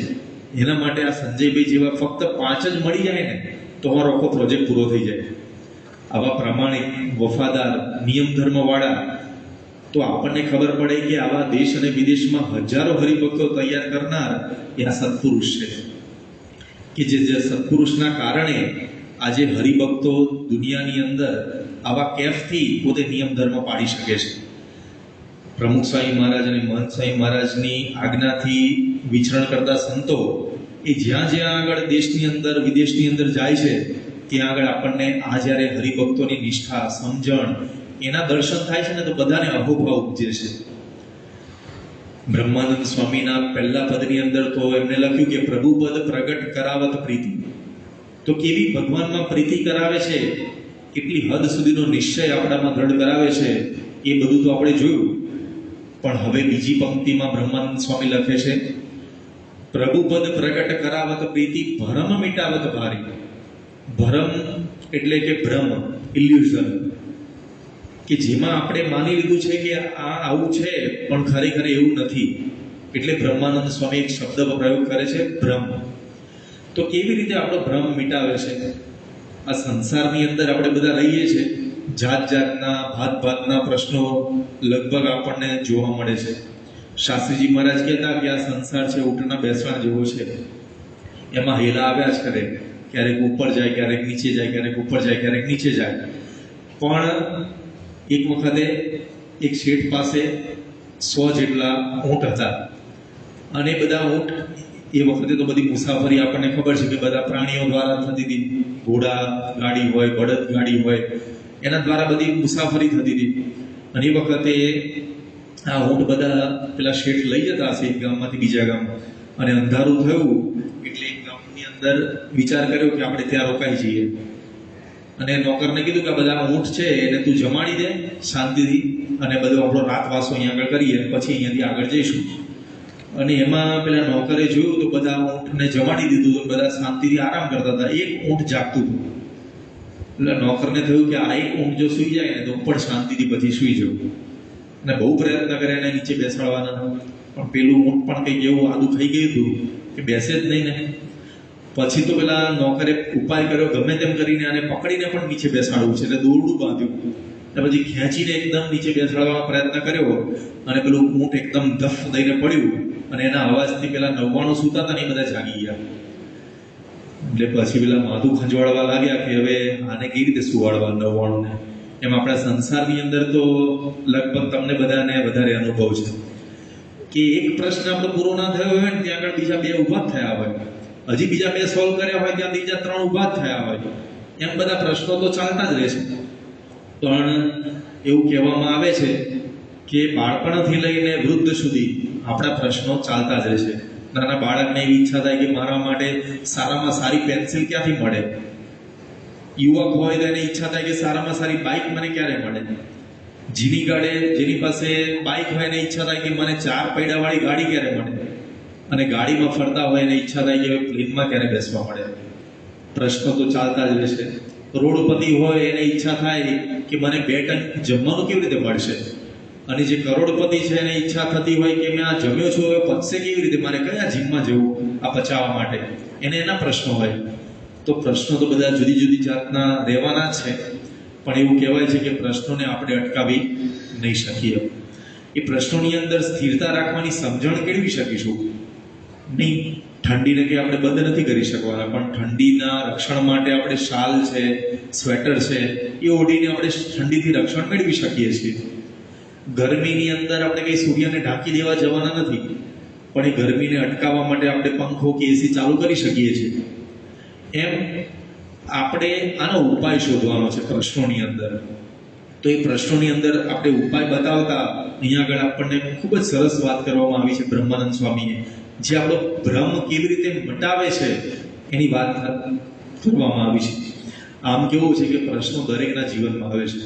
એના માટે આ સંજયભાઈ જેવા ફક્ત 5 જ મળી જાય ને તો અમારો આખો પ્રોજેક્ટ પૂરો થઈ જાય. આવા પ્રામાણિક, વફાદાર, નિયમ ધર્મવાળા, તો આપણને ખબર પડે કે આવા દેશ અને વિદેશમાં હજારો હરિભક્તો તૈયાર કરનાર એ આ સત્પુરુષ છે કે જે સત્પુરુષના કારણે આજે હરિભક્તો દુનિયાની અંદર આવા કેફથી પોતે નિયમ ધર્મ પાડી શકે છે. પ્રમુખ સ્વામી મહારાજ અને મહંત સ્વામી મહારાજની આજ્ઞાથી વિચરણ કરતા સંતો એ જ્યાં જ્યાં આગળ દેશની અંદર વિદેશની અંદર જાય છે ત્યાં આગળ આપણને આ જ્યારે હરિભક્તોની નિષ્ઠા, સમજણ, એના દર્શન થાય છે ને તો બધાને અહોભાવ ઉપજે છે. બ્રહ્માનંદ સ્વામીના પહેલા પદની અંદર તો એમને લખ્યું કે પ્રભુ પદ પ્રગટ કરાવત પ્રીતિ. તો કેવી ભગવાનમાં પ્રીતિ કરાવે છે, કેટલી હદ સુધીનો નિશ્ચય આપણામાં દ્રઢ કરાવે છે, એ બધું તો આપણે જોયું. પણ હવે બીજી પંક્તિમાં બ્રહ્માનંદ સ્વામી લખે છે, પ્રભુ પદ પ્રગટ કરાવત પ્રીતિ ભરમ મિટાવત ભારી. ભરમ એટલે કે ભ્રમ, ઇલ્યુઝન, કે જેમાં આપણે માની લીધું છે કે આ આવું છે પણ ખરેખર એવું નથી. એટલે બ્રહ્માનંદ સ્વામી એક શબ્દ પ્રયોગ કરે છે, ભ્રમ. તો કેવી રીતે આપણો ભ્રમ મિટાવે છે? આ સંસારની અંદર આપણે બધા રહીએ છીએ, જાત જાતના ભાત ભાતના પ્રશ્નો લગભગ આપણને જોવા મળે છે. શાસ્ત્રીજી મહારાજ કહેતા કે આ સંસાર છે ઊંટના બેસવા જેવો છે, એમાં હેલા આવ્યા જ કરે, ક્યારેક ઉપર જાય, ક્યારેક નીચે જાય, ક્યારેક ઉપર જાય, ક્યારેક નીચે જાય. પણ એક વખતે એક શેઠ પાસે 100 જેટલા ઊંટ હતા, અને બધા ઊંટ, એ વખતે તો બધી મુસાફરી આપણને ખબર છે કે બધા પ્રાણીઓ દ્વારા થતી હતી, ઘોડા ગાડી હોય, બળદ ગાડી હોય, એના દ્વારા બધી મુસાફરી થતી હતી. અને એ વખતે આ ઊંટ બધા પેલા શેઠ લઈ જતા હશે એક ગામમાંથી બીજા ગામ, અને અંધારું થયું એટલે એક ગામની અંદર વિચાર કર્યો કે આપણે ત્યાં રોકાઈ જઈએ. અને નોકરને કીધું કે બધા ઊંટ છે એને તું જમાડી દે શાંતિથી, અને બધો આપણો રાતવાસો અહીંયા આગળ કરીએ, પછી અહીંયાથી આગળ જઈશું. અને એમાં પેલા નોકરે જોયું તો બધા ઊંટને જમાડી દીધું, તો બધા શાંતિથી આરામ કરતા હતા. એક ઊંટ જાગતું હતું. એટલે નોકરને થયું કે આ એક ઊંટ જો સૂઈ જાય ને તો પણ શાંતિથી પછી સૂઈ જવું. અને બહુ પ્રયત્ન કરે એને નીચે બેસાડવાના, પણ પેલું ઊંટ પણ કંઈક એવું આદું થઈ ગયું હતું કે બેસે જ નહીં ને. પછી તો પેલા નોકરે ઉપાય કર્યો, ગમે તેમ કરીને આને પકડીને પણ નીચે બેસાડવું છે, એટલે દોરડું બાંધ્યું, અને પછી ખેંચીને એકદમ નીચે બેસાડવાનો પ્રયત્ન કર્યો, અને પેલું ઊંટ એકદમ ધફ દઈને પડ્યું, અને એના અવાજથી પેલા 99 સૂતા હતા ને એ બધા જાગી ગયા. એટલે પછી પેલા માથું ખંજવાળવા લાગ્યા કે હવે આને કેવી રીતે સુવાડવા 99 ને. એમ આપણા સંસારની અંદર તો લગભગ તમને બધાને વધારે અનુભવ છે કે એક પ્રશ્ન આપણો પૂરો ના થયો હોય ને ત્યાં આગળ બીજા 2 ઊભા થયા હોય, હજી બીજા 2 સોલ્વ કર્યા હોય ત્યાં બીજા 3 ઊભા થયા હોય. એમ બધા પ્રશ્નો તો ચાલતા જ રહે છે. પણ એવું કહેવામાં આવે છે કે બાળપણથી લઈને વૃદ્ધ સુધી આપણા પ્રશ્નો ચાલતા જ રહેશે. નાના બાળકને એવી ઈચ્છા થાય કે મારા માટે સારામાં સારી પેન્સિલ ક્યાંથી મળે. યુવક હોય તો એને ઈચ્છા થાય કે સારામાં સારી બાઇક મને ક્યારે મળે. જેની પાસે બાઇક હોય એને ઈચ્છા થાય કે મને 4 પૈડાવાળી ગાડી ક્યારે મળે. અને ગાડીમાં ફરતા હોય એને ઈચ્છા થાય કે પ્લેનમાં ક્યારે બેસવા મળે. પ્રશ્નો તો ચાલતા જ રહેશે. કરોડપતિ હોય એને ઈચ્છા થાય કે મને 2 ટન જમવાનું કેવી રીતે મળશે. અને જે કરોડપતિ છે એને ઈચ્છા થતી હોય કે મેં આ જમ્યો છું, હવે પચશે કેવી રીતે, મારે કયા જીમમાં જવું આ પચાવવા માટે. એને એના પ્રશ્નો હોય. તો પ્રશ્નો તો બધા જુદી જુદી જાતના રહેવાના છે, પણ એવું કહેવાય છે કે પ્રશ્નોને આપણે અટકાવી નહીં શકીએ. એ પ્રશ્નોની અંદર સ્થિરતા રાખવાની સમજણ કેળવી શકીશું નહીં. ઠંડીને કે આપણે બંધ નથી કરી શકવાના, પણ ઠંડીના રક્ષણ માટે આપણે શાલ છે, સ્વેટર છે, એ ઓઢીને આપણે ઠંડીથી રક્ષણ મેળવી શકીએ છીએ. ગરમીની અંદર આપણે કંઈ સૂર્યને ઢાંકી દેવા જવાના નથી, પણ એ ગરમીને અટકાવવા માટે આપણે પંખો કે એસી ચાલુ કરી શકીએ છીએ. એમ આપણે આનો ઉપાય શોધવાનો છે પ્રશ્નોની અંદર. તો એ પ્રશ્નોની અંદર આપણે ઉપાય બતાવતા અહીંયા આગળ આપણને ખૂબ જ સરસ વાત કરવામાં આવી છે બ્રહ્માનંદ સ્વામીએ, જે આપણો ભ્રમ કેવી રીતે મટાવે છે એની વાત કરવામાં આવી છે. આમ કેવું છે કે પ્રશ્નો દરેકના જીવનમાં આવે છે.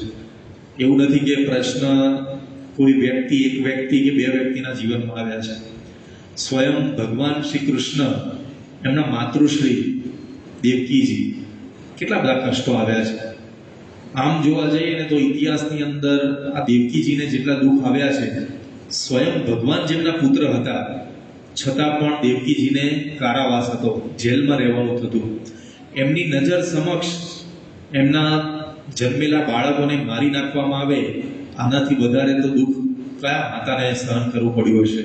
એવું નથી કે પ્રશ્ન કોઈ વ્યક્તિ, એક વ્યક્તિ કે 2 વ્યક્તિના જીવનમાં આવ્યા છે. સ્વયં ભગવાન શ્રી કૃષ્ણ, એમના માતૃશ્રી દેવકીજી, કેટલા બધા કષ્ટો આવ્યા છે. આમ જોવા જઈએ ને તો ઇતિહાસની અંદર આ દેવકીજીને જેટલા દુઃખ આવ્યા છે, સ્વયં ભગવાન જેમના પુત્ર હતા છતાં પણ દેવકીજીને કારાવાસ હતો, જેલમાં રહેવાનું થતું. એમની નજર સમક્ષ એમના જન્મેલા બાળકોને મારી નાખવામાં આવે, આનાથી વધારે તો દુઃખ કયા માતાને સહન કરવું પડ્યું હશે.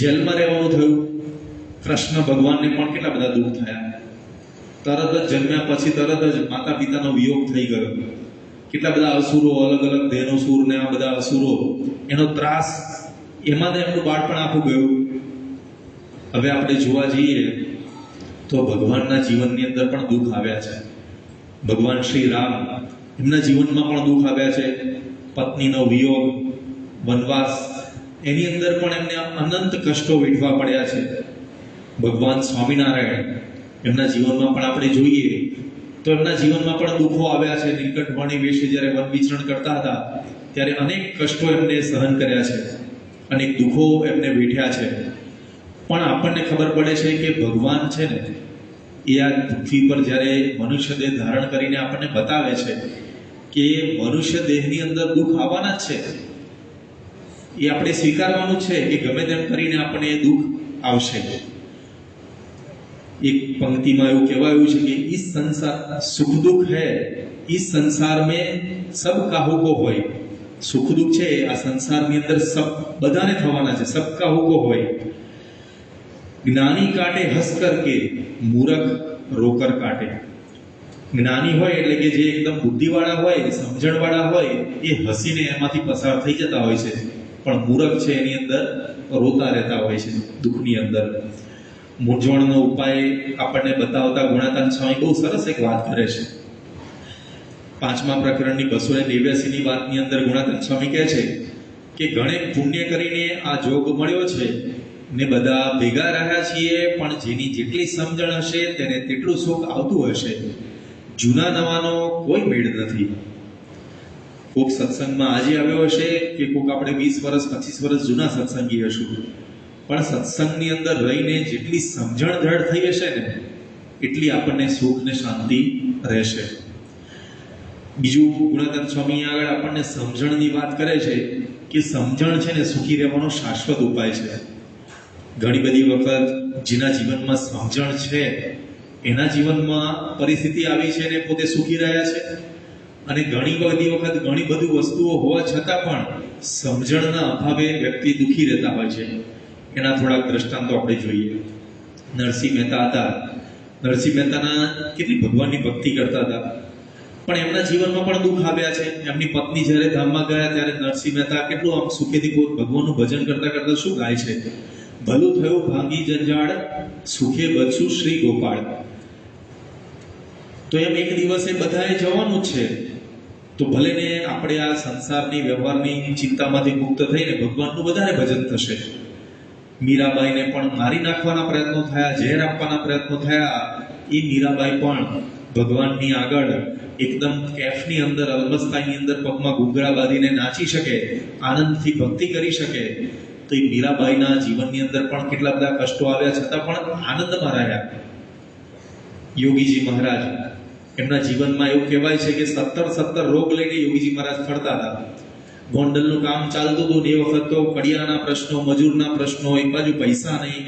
જેલમાં રહેવાનું થયું. કૃષ્ણ ભગવાનને પણ કેટલા બધા દુઃખ થયા. તરત જ જન્મ્યા પછી તરત જ માતા પિતાનો વિયોગ થઈ ગયો. કેટલા બધા અસુરો, અલગ અલગ ધેનુસુર ને આ બધા અસુરો, એનો ત્રાસ, એમાં એમનું બાળપણ આખું ગયું. હવે આપણે જોવા જઈએ તો ભગવાનના જીવનની અંદર પણ દુઃખ આવ્યા છે. ભગવાન શ્રી રામ, એમના જીવનમાં પણ દુઃખ આવ્યા છે. પત્નીનો વિયોગ, વનવાસ, એની અંદર પણ એમને અનંત કષ્ટો વેઠવા પડ્યા છે. ભગવાન સ્વામિનારાયણ, એમના જીવનમાં પણ આપણે જોઈએ તો એમના જીવનમાં પણ દુઃખો આવ્યા છે. નીલકંઠ વેશે જ્યારે વન વિચરણ કરતા હતા ત્યારે અનેક કષ્ટો એમને સહન કર્યા છે, અનેક દુઃખો એમને વેઠ્યા છે. પણ આપણને ખબર પડે છે કે ભગવાન છે ને એ આ પૃથ્વી પર જ્યારે મનુષ્ય દેહ ધારણ કરીને આપણને બતાવે છે કે મનુષ્ય દેહની અંદર દુઃખ આવવાના જ છે. એ આપણે સ્વીકારવાનું છે કે ગમે તેમ કરીને આપણને એ દુઃખ આવશે. એક पंक्ति में એવું કહેવાયું છે કે इस संसार सुख दुख है, इस संसार में सब काहू को होय. सुख दुख છે આ સંસારની અંદર સબ બધાને થવાના છે, સબ કાહू को होय. જ્ઞાની કાટે હસ કરકે, મૂરખ રોકર કાટે. જ્ઞાની હોય એટલે કે જે એકદમ બુદ્ધિવાળા હોય, સમજણવાળા હોય, એ હસીને એમાંથી પસાર થઈ જતા હોય છે, પણ મૂરખ છે એની અંદર રોતા રહેતા હોય છે દુઃખની અંદર. મૂંઝવણનો ઉપાય આપણને બતાવતા ગુણાતાન સ્વામી બહુ સરસ એક વાત કરે છે. 5મા પ્રકરણની 289ની વાતની અંદર ગુણાતાન સ્વામી કહે છે કે ઘણે પુણ્ય કરીને આ જોગ મળ્યો છે ને બધા ભેગા રહ્યા છીએ, પણ જેની જેટલી સમજણ હશે તેને તેટલું સુખ આવતું હશે. જૂના નવાનો કોઈ મેળ નથી. કોક સત્સંગમાં આજે આવ્યો હશે કે કોક આપણે 20 વર્ષ 25 વર્ષ જૂના સત્સંગી હશું, પણ સત્સંગની અંદર રહીને જેટલી સમજણ દ્રઢ થઈ હશે ને એટલી આપણને સુખ ને શાંતિ રહેશે. બીજું ગુણાતાન સ્વામી આગળ આપણને સમજણની વાત કરે છે કે સમજણ છે ને સુખી રહેવાનો શાશ્વત ઉપાય છે. ઘણી બધી વખત જેના જીવનમાં સમજણ છે એના જીવનમાં પરિસ્થિતિ આવી છે ને પોતે સુખી રહ્યા છે, અને ઘણી બધી વખત ઘણી બધી વસ્તુઓ હોવા છતાં પણ સમજણના અભાવે વ્યક્તિ દુઃખી રહેતા હોય છે. એના થોડાક દ્રષ્ટાંતો આપણે જોઈએ. નરસિંહ મહેતા હતા. નરસિંહ મહેતાના કેટલી ભગવાનની ભક્તિ કરતા હતા, પણ એમના જીવનમાં પણ દુઃખ આવ્યા છે. એમની પત્ની જ્યારે ધામમાં ગયા ત્યારે નરસિંહ મહેતા કેટલું આમ સુખેથી ભગવાનનું ભજન કરતા કરતા શું ગાય છે, ભલું થયું ભાંગી જંજાળ, સુખે બચશું શ્રી ગોપાળ. તો એમ એક દિવસે બધાએ જવાનું છે, તો ભલે ને આપણે આ સંસારની વ્યવહારની ચિંતામાંથી મુક્ત થઈને ભગવાનનું વધારે ભજન થશે. મીરાબાઈને પણ મારી નાખવાના પ્રયત્નો થયા, ઝેર આપવાના પ્રયત્નો થયા. એ મીરાબાઈ પણ ભગવાનની આગળ એકદમ કેફની અંદર, અલમસ્તાની અંદર પગમાં ઘૂંઘરા બાંધીને નાચી શકે, આનંદથી ભક્તિ કરી શકે. તો એ મીરાબાઈના જીવનની અંદર પણ કેટલા બધા કષ્ટો આવ્યા છતાં પણ આનંદમાં રહ્યા. યોગીજી મહારાજ, એમના જીવનમાં એવું કહેવાય છે કે 17 રોગ લઈને યોગીજી મહારાજ ફરતા હતા. ગોંડલનું કામ ચાલતું હતું એ વખત તો કડિયાના પ્રશ્નો, મજૂરના પ્રશ્નો, એક બાજુ પૈસા નહીં,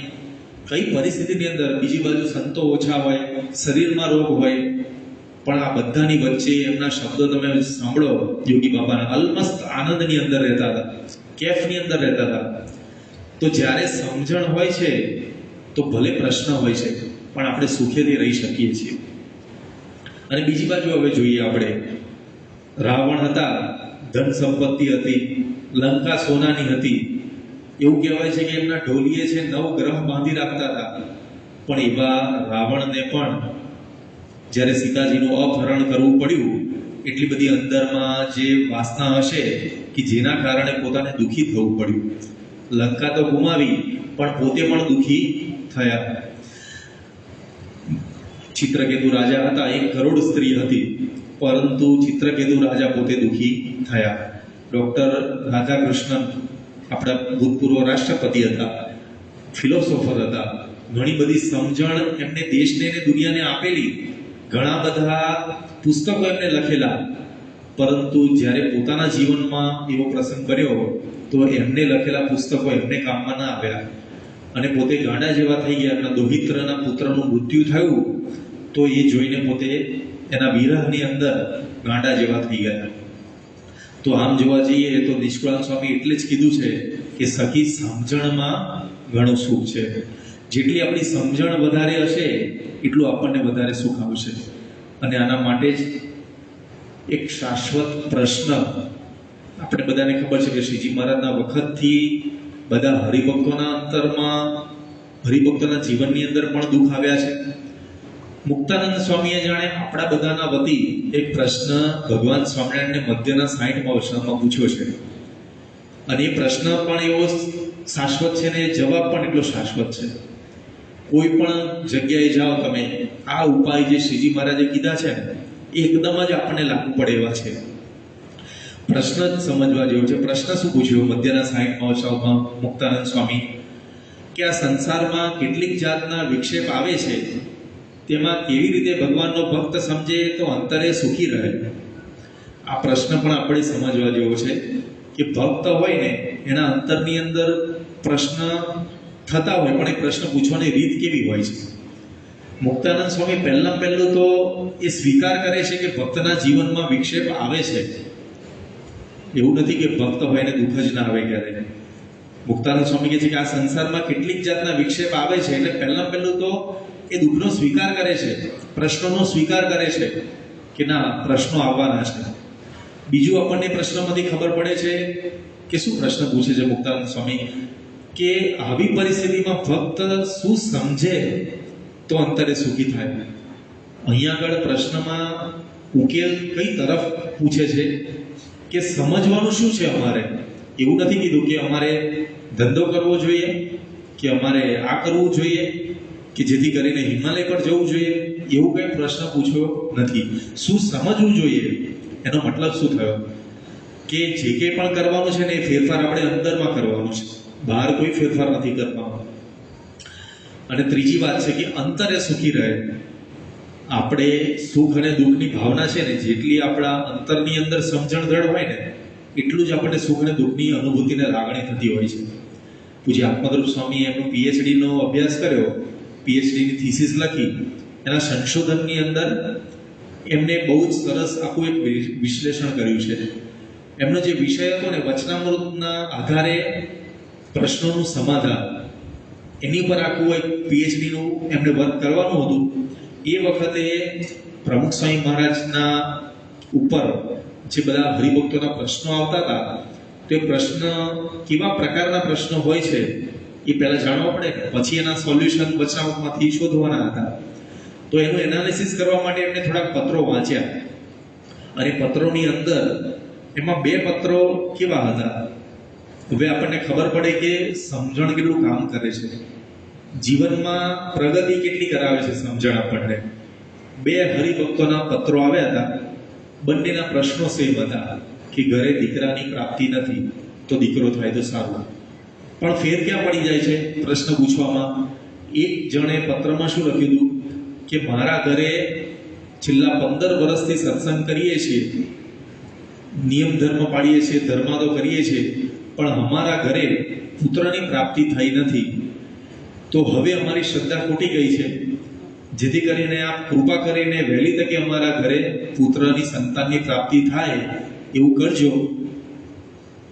કઈ પરિસ્થિતિની અંદર, બીજી બાજુ સંતો ઓછા હોય, શરીરમાં રોગ હોય, પણ આ બધાની વચ્ચે એમના શબ્દો તમે સાંભળો યોગી બાપાના, અલમસ્ત આનંદની અંદર રહેતા હતા, કેફની અંદર રહેતા હતા. તો જ્યારે સમજણ હોય છે તો ભલે પ્રશ્ન હોય છે પણ આપણે સુખેથી રહી શકીએ છીએ. અને બીજી બાજુ હવે જોઈએ આપણે, રાવણ હતા, ધન સંપત્તિ હતી, લંકા સોનાની હતી. એવું કહેવાય છે કે એમના ઢોલીએ છે 9 ગ્રહ બાંધી રાખતા હતા. પણ એવા રાવણને પણ જ્યારે સીતાજીનું અપહરણ કરવું પડ્યું, એટલી બધી અંદરમાં જે વાસના હશે કે જેના કારણે પોતાને દુઃખી થવું પડ્યું. લંકા તો ગુમાવી પણ પોતે પણ દુઃખી થયા. ચિત્રકેતુ રાજા હતા, 1 કરોડ સ્ત્રી હતી, પરંતુ ચિત્રકેતુ રાજા પોતે દુઃખી થયા. ડોક્ટર રાધાકૃષ્ણન આપણા ભૂતપૂર્વ રાષ્ટ્રપતિ હતા, ફિલોસોફર હતા, ઘણી બધી સમજણ એમને દેશને અને દુનિયાને આપેલી. ઘણા બધા પુસ્તકો એમને લખેલા, પરંતુ જ્યારે પોતાના જીવનમાં એવો પ્રસંગ કર્યો તો એમને લખેલા પુસ્તકો એમને કામમાં ના આવ્યા અને પોતે ગાંડા જેવા થઈ ગયા. એમના દોહિત્રના પુત્રનું મૃત્યુ થયું તો એ જોઈને પોતે એના વિરહની અંદર ગાંડા જેવા થઈ ગયા. તો આમ જોવા જઈએ તો નિષ્કુળાનંદ સ્વામી એટલે જ કીધું છે કે સખી સમજણમાં ઘણું સુખ છે. જેટલી આપણી સમજણ વધારે હશે એટલું આપણને વધારે સુખ આવશે. અને આના માટે જ એક શાશ્વત પ્રશ્ન આપણે બધાને ખબર છે કે શ્રીજી મહારાજના વખતથી બધા હરિભક્તોના અંતરમાં, હરિભક્તોના જીવનની અંદર પણ દુઃખ આવ્યા છે. મુક્તાનંદ સ્વામીએ જાણે આપણા બધાના વતી એક પ્રશ્ન ભગવાન સ્વામિનારાયણને મધ્યના 60મા વર્ષમાં પૂછ્યો છે. અને એ પ્રશ્ન પણ એવો શાશ્વત છે ને એ જવાબ પણ એટલો શાશ્વત છે. કોઈ પણ જગ્યાએ જાઓ તમે, આ ઉપાય જે શ્રીજી મહારાજે કીધા છે ને એ એકદમ જ આપણને લાગુ પડે એવા છે. પ્રશ્ન જ સમજવા જેવો છે. પ્રશ્ન શું પૂછ્યો મધ્યના 60મા વર્ષમાં મુક્તાનંદ સ્વામી કે આ સંસારમાં કેટલીક જાતના વિક્ષેપ આવે છે, તેમાં કેવી રીતે ભગવાનનો ભક્ત સમજે તો અંતરે સુખી રહે. આ પ્રશ્ન પણ આપણે સમજવા જેવો છે કે ભક્ત હોય ને એના અંતરની અંદર પ્રશ્ન થતા હોય, પણ એ પ્રશ્ન પૂછવાની રીત કેવી હોય છે. મુક્તાનંદ સ્વામી પહેલું તો એ સ્વીકાર કરે છે કે ભક્તના જીવનમાં વિક્ષેપ આવે છે. એવું નથી કે ભક્ત હોય ને દુઃખ જ ના આવે ક્યારે. મુક્તાનંદ સ્વામી કહે છે કે આ સંસારમાં કેટલીક જાતના વિક્ષેપ આવે છે, એટલે પહેલું તો એ દુઃખનો સ્વીકાર કરે છે, પ્રશ્નોનો સ્વીકાર કરે છે કે ના પ્રશ્નો આવવાના છે. બીજું આપણને પ્રશ્નમાંથી ખબર પડે છે કે શું પ્રશ્ન પૂછે છે મુક્તાનંદ સ્વામી કે આવી પરિસ્થિતિમાં ભક્ત શું સમજે તો અંતરે સુખી થાય. અહીંયા આગળ પ્રશ્નમાં ઉકેલ કઈ તરફ પૂછે છે કે સમજવાનું શું છે અમારે. એવું નથી કીધું કે અમારે ધંધો કરવો જોઈએ કે અમારે આ કરવું જોઈએ કે જેથી કરીને હિમાલય પર જવું જોઈએ, એવું કંઈ પ્રશ્ન પૂછ્યો નથી. શું સમજવું જોઈએ એનો મતલબ શું થયો કે જે કંઈ પણ કરવાનું છે ને એ ફેરફાર આપણે અંદરમાં કરવાનું છે, બહાર કોઈ ફેરફાર નથી કરવાનો. અને ત્રીજી વાત છે કે અંતરે સુખી રહે. આપણે સુખ અને દુઃખની ભાવના છે ને જેટલી આપણા અંતરની અંદર સમજણ દ્રઢ હોય ને એટલું જ આપણને સુખ અને દુઃખની અનુભૂતિને લાગણી થતી હોય છે. પૂજ્ય આત્મદ્રુપ સ્વામીએ એમનો પીએચડીનો અભ્યાસ કર્યો, પીએચડીની થીસીસ લખી, એના સંશોધનની અંદર એમને બહુ જ સરસ આખું એક વિશ્લેષણ કર્યું છે. એમનો જે વિષય હતો ને વચનામૃતના આધારે પ્રશ્નોનું સમાધાન, એની પર આખું એક પીએચડીનું એમને વર્ક કરવાનું હતું. એ વખતે પ્રમુખ સ્વામી મહારાજના ઉપર જે બધા હરિભક્તોના પ્રશ્નો આવતા હતા તો એ પ્રશ્ન કેવા પ્રકારના પ્રશ્નો હોય છે એ પહેલાં જાણવા પડે, પછી એના સોલ્યુશન વચનામૃતમાંથી શોધવાના હતા. તો એનું એનાલિસિસ કરવા માટે એમને થોડાક પત્રો વાંચ્યા અને પત્રોની અંદર એમાં 2 પત્રો કેવા હતા. હવે આપણને ખબર પડે કે સમજણ કેટલું કામ કરે છે, જીવનમાં પ્રગતિ કેટલી કરાવે છે સમજણ આપણને. 2 હરિભક્તોના પત્રો આવ્યા હતા, બંનેના પ્રશ્નો સેમ હતા કે ઘરે દીકરાની પ્રાપ્તિ નથી તો દીકરો થાય તો સારું. પણ ફેર ક્યાં પડી જાય છે પ્રશ્ન પૂછવામાં. એક જણે પત્રમાં શું લખ્યું હતું કે મારા ઘરે છેલ્લા 15 વર્ષથી સત્સંગ કરીએ છીએ, નિયમ ધર્મ પાડીએ છીએ, ધર્માદો કરીએ છીએ, પણ અમારા ઘરે પુત્રની પ્રાપ્તિ થઈ નથી. તો હવે અમારી શ્રદ્ધા ખોટી ગઈ છે, જેથી કરીને આપ કૃપા કરીને વહેલી તકે અમારા ઘરે પુત્રની સંતાનની પ્રાપ્તિ થાય એવું કરજો.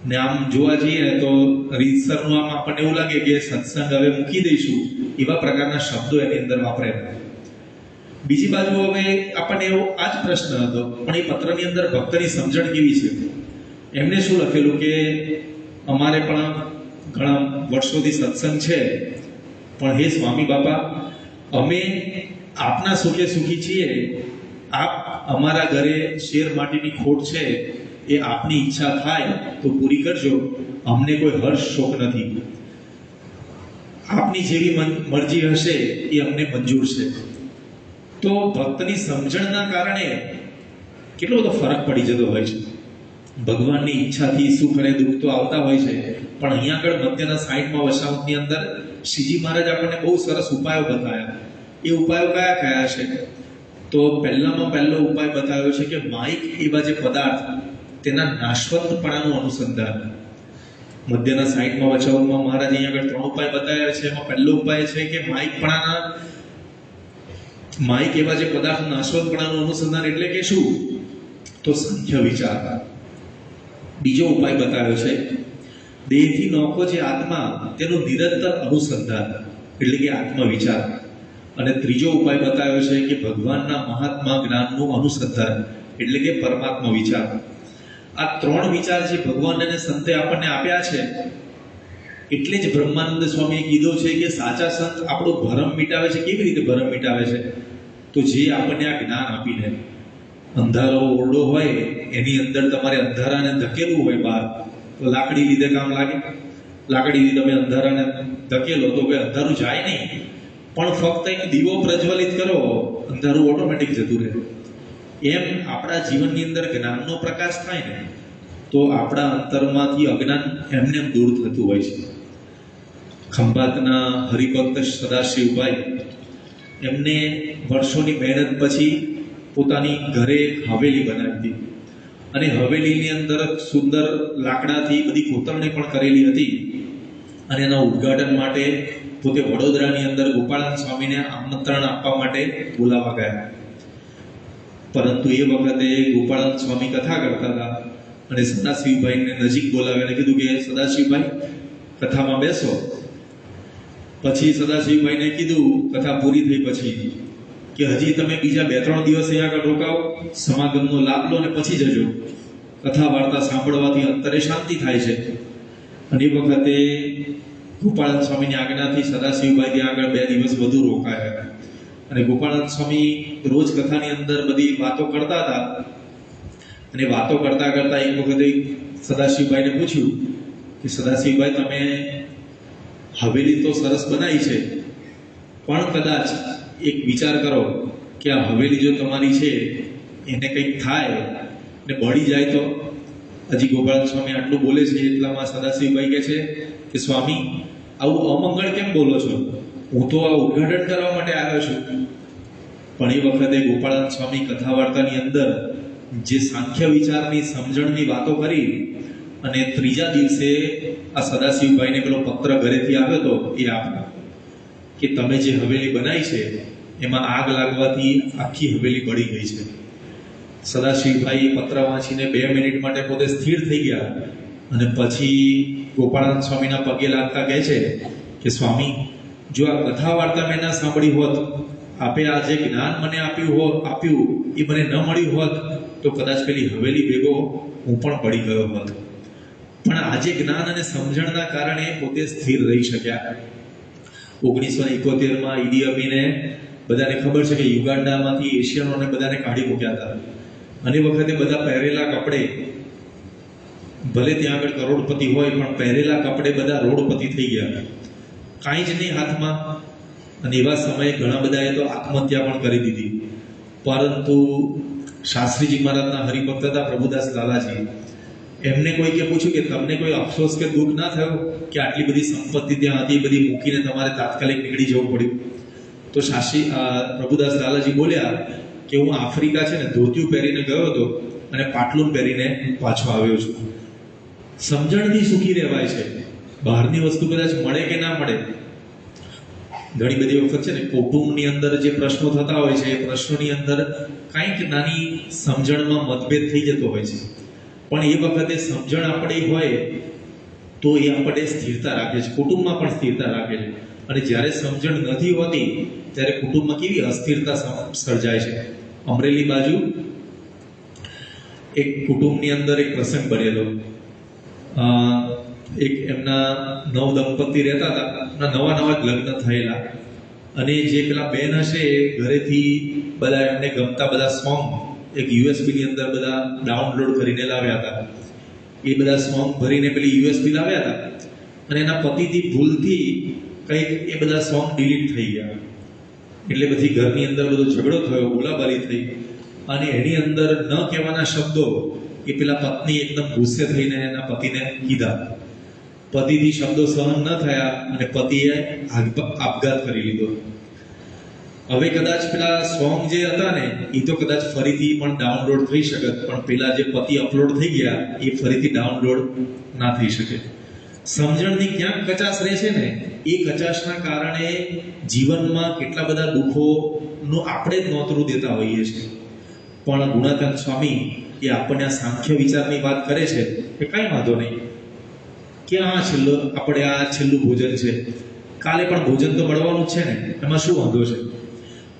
ને આમ જોવા જઈએ ને તો રીતસરનું આમ આપણને એવું લાગે કે સત્સંગ હવે મૂકી દઈશું એવા પ્રકારના શબ્દો એની અંદર વાપરેલા. બીજી બાજુ હવે આપણને એવો આ જ પ્રશ્ન હતો, પણ એ પત્રની અંદર ભક્તની સમજણ કેવી છે. એમને શું લખેલું કે અમારે પણ ઘણા વર્ષોથી સત્સંગ છે, પણ હે સ્વામી બાપા અમે આપના સુખે સુખી છીએ, આપ અમારા ઘરે શેર માટીની ખોટ છે એ આપની ઈચ્છા થાય તો પૂરી કરજો, અમને કોઈ હર્ષ શોક નથી. આપની જેવી મરજી હશે એ અમને મંજૂર છે. તો ભક્તની સમજણના કારણે કેટલો બધો ફરક પડી જતો હોય છે. ભગવાનની ઈચ્છાથી સુખ અને દુઃખ તો આવતા હોય છે, પણ અહીંયા આગળ મધ્યના 60મા વસાવટની અંદર શ્રીજી મહારાજ આપણને બહુ સરસ ઉપાયો બતાવ્યા. એ ઉપાયો કયા કયા છે તો પહેલામાં પહેલો ઉપાય બતાવ્યો છે કે માઇક એવા જે પદાર્થ તેના નાશવંતપણાનું અનુસંધાન. મધ્યના 60માં 54માં મહારાજ અહીંયા આગળ 3 ઉપાય બતાવ્યા છે. એમાં પહેલો ઉપાય છે કે માઇક એવા જે પદાર્થ નાશવંતપણાનું અનુસંધાન એટલે કે શું? તો સંખ્ય વિચાર. બીજો ઉપાય બતાવ્યો છે દેહથી નોખો જે આત્મા તેનું નિરંતર અનુસંધાન એટલે કે આત્મવિચાર. અને ત્રીજો ઉપાય બતાવ્યો છે કે ભગવાનના મહાત્મા જ્ઞાનનું અનુસંધાન એટલે કે પરમાત્મા વિચાર. આ 3 વિચાર જે ભગવાન અને સંતે આપણને આપ્યા છે, એટલે જ બ્રહ્માનંદ સ્વામીએ કીધું છે કે સાચા સંત આપણો ભરમ મિટાવે છે. કેવી રીતે ભરમ મિટાવે છે? તો જે આપણને આ જ્ઞાન આપીને, અંધારો ઓરડો હોય એની અંદર તમારે અંધારાને ધકેલવું હોય બહાર, તો લાકડી લીધે કામ લાગે? લાકડીથી તમે અંધારાને ધકેલો તો કોઈ અંધારું જાય નહીં, પણ ફક્ત એક દીવો પ્રજ્વલિત કરો, અંધારું ઓટોમેટિક જતું રહે. એમ આપણા જીવનની અંદર જ્ઞાનનો પ્રકાશ થાય ને તો આપણા અંતરમાંથી અજ્ઞાન એમને દૂર થતું હોય છે. ખંભાતના હરિભક્ત સદાશિવભાઈ, એમને વર્ષોની મહેનત પછી પોતાની ઘરે હવેલી બનાવી હતી, અને હવેલીની અંદર સુંદર લાકડાથી બધી કોતરણી પણ કરેલી હતી. અને એના ઉદ્ઘાટન માટે પોતે વડોદરાની અંદર ગોપાળાનંદ સ્વામીને આમંત્રણ આપવા માટે બોલાવવા ગયા. પરંતુ એ વખતે ગોપાળાનંદ સ્વામી કથા કરતા હતા અને સદાશિવભાઈને નજીક બોલાવીને કીધું કે સદાશિવભાઈ કથામાં બેસો. પછી સદાશિવભાઈને કીધું કથા પૂરી થઈ પછી કે હજી તમે બીજા 2-3 દિવસ અહીંયા આગળ રોકાઓ, સમાગમનો લાભ લો અને પછી જજો. કથા વાર્તા સાંભળવાથી અંતરે શાંતિ થાય છે. અને એ વખતે ગોપાળાનંદ સ્વામીની આજ્ઞાથી સદાશિવભાઈ ત્યાં આગળ 2 દિવસ વધુ રોકાયા. અને ગોપાળાનંદ સ્વામી રોજ કથાની અંદર બધી વાતો કરતા હતા. અને વાતો કરતા કરતા એક વખતે સદાશિવભાઈને પૂછ્યું કે સદાશિવભાઈ, તમે હવેલી તો સરસ બનાવી છે, પણ કદાચ એક વિચાર કરો કે આ હવેલી જો તમારી છે એને કંઈક થાય ને બળી જાય તો? હજી ગોપાળાનંદ સ્વામી આટલું બોલે છે એટલામાં સદાશિવભાઈ કહે છે કે સ્વામી, આવું અમંગળ કેમ બોલો છો? હું તો આ ઉદ્ઘાટન કરવા માટે આવ્યો છું. પણ એ વખતે ગોપાળાનંદ સ્વામી કથા વાર્તાની અંદર જે સાંખ્ય વિચારની સમજણની વાતો કરી, અને ત્રીજા દિવસે આ સદાશિવભાઈને પેલો પત્ર ઘરેથી આવ્યો હતો એ આપ્યો કે તમે જે હવેલી બનાવી છે એમાં આગ લાગવાથી આખી હવેલી બળી ગઈ છે. સદાશિવભાઈ પત્ર વાંચીને 2 મિનિટ માટે પોતે સ્થિર થઈ ગયા અને પછી ગોપાળાનંદ સ્વામીના પગે લાગતા કહે છે કે સ્વામી, જો આ કથા વાર્તા મેં ના સાંભળી હોત, આપે આ જે જ્ઞાન મને આપ્યું એ મને ન મળ્યું હોત તો કદાચ પેલી હવેલી ભેગો હું પણ પડી ગયો હોત. પણ આજે જ્ઞાન અને સમજણના કારણે પોતે સ્થિર રહી શક્યા. 1971માં ઈડી અમીને બધાને ખબર છે કે યુગાન્ડામાંથી એશિયનોને બધાને કાઢી મૂક્યા હતા. અને વખતે બધા પહેરેલા કપડે, ભલે ત્યાં આગળ કરોડપતિ હોય પણ પહેરેલા કપડે બધા રોડપતિ થઈ ગયા, કાંઈ જ નહીં હાથમાં. અને એવા સમયે ઘણા બધાએ તો આત્મહત્યા પણ કરી દીધી. પરંતુ શાસ્ત્રીજી મહારાજના હરિભક્ત હતા પ્રભુદાસ લાલાજી, એમને કોઈકે પૂછ્યું કે તમને કોઈ અફસોસ કે દુઃખ ના થયો કે આટલી બધી સંપત્તિ ત્યાં હતી, બધી મૂકીને તમારે તાત્કાલિક નીકળી જવું પડ્યું? તો પ્રભુદાસ લાલાજી બોલ્યા કે હું આફ્રિકા છે ને ધોતિયું પહેરીને ગયો હતો અને પાટલું પહેરીને પાછો આવ્યો છું. સમજણથી સુખી રહેવાય છે. બહારની વસ્તુ કદાચ મળે કે ના મળે. ઘણી બધી વખત છે ને કુટુંબની અંદર જે પ્રશ્નો થતા હોય છે, એ પ્રશ્નોની અંદર કંઈક નાની સમજણમાં મતભેદ થઈ જતો હોય છે, પણ એ વખતે સમજણ આપણી હોય તો એ આપણે સ્થિરતા રાખે છે, કુટુંબમાં પણ સ્થિરતા રાખે છે. અને જ્યારે સમજણ નથી હોતી ત્યારે કુટુંબમાં કેવી અસ્થિરતા સર્જાય છે. અમરેલી બાજુ એક કુટુંબની અંદર એક પ્રસંગ બનેલો. એક એમના દંપતી રહેતા હતા, નવા જ લગ્ન થયેલા, અને જે પેલા બેન હશે ઘરેથી બધા એમને ગમતા બધા સોંગ એક યુએસબી ની અંદર બધા ડાઉનલોડ કરીને લાવ્યા હતા. એ બધા સોંગ ભરીને પેલી યુએસબી લાવ્યા હતા, અને એના પતિથી ભૂલથી કંઈક એ બધા સોંગ ડિલીટ થઈ ગયા. એટલે પછી ઘરની અંદર બધો ઝઘડો થયો, બોલાબાલી થઈ, અને એની અંદર ન કહેવાના શબ્દો એ પેલા પત્ની એકદમ ગુસ્સે થઈને એના પતિને કીધા. પતિથી શબ્દો સહન ન થયા અને પતિએ આપઘાત કરી લીધો. હવે કદાચ પેલા સોંગ જે હતા ને એ તો કદાચ ફરીથી પણ ડાઉનલોડ થઈ શકત, પણ પેલા જે પતિ અપલોડ થઈ ગયા એ ફરીથી ડાઉનલોડ ના થઈ શકે. સમજણની ક્યાંક કચાશ રહે છે ને, એ કચાશના કારણે જીવનમાં કેટલા બધા દુઃખોનું આપણે જ નોતરું દેતા હોઈએ છીએ. પણ ગુણાતીત સ્વામી એ આપણને આ સાંખ્ય વિચારની વાત કરે છે કે કાંઈ વાંધો નહીં, કે આપણે આ છેલ્લું ભોજન છે, કાલે પણ ભોજન તો મળવાનું જ છે ને, એમાં શું વાંધો છે.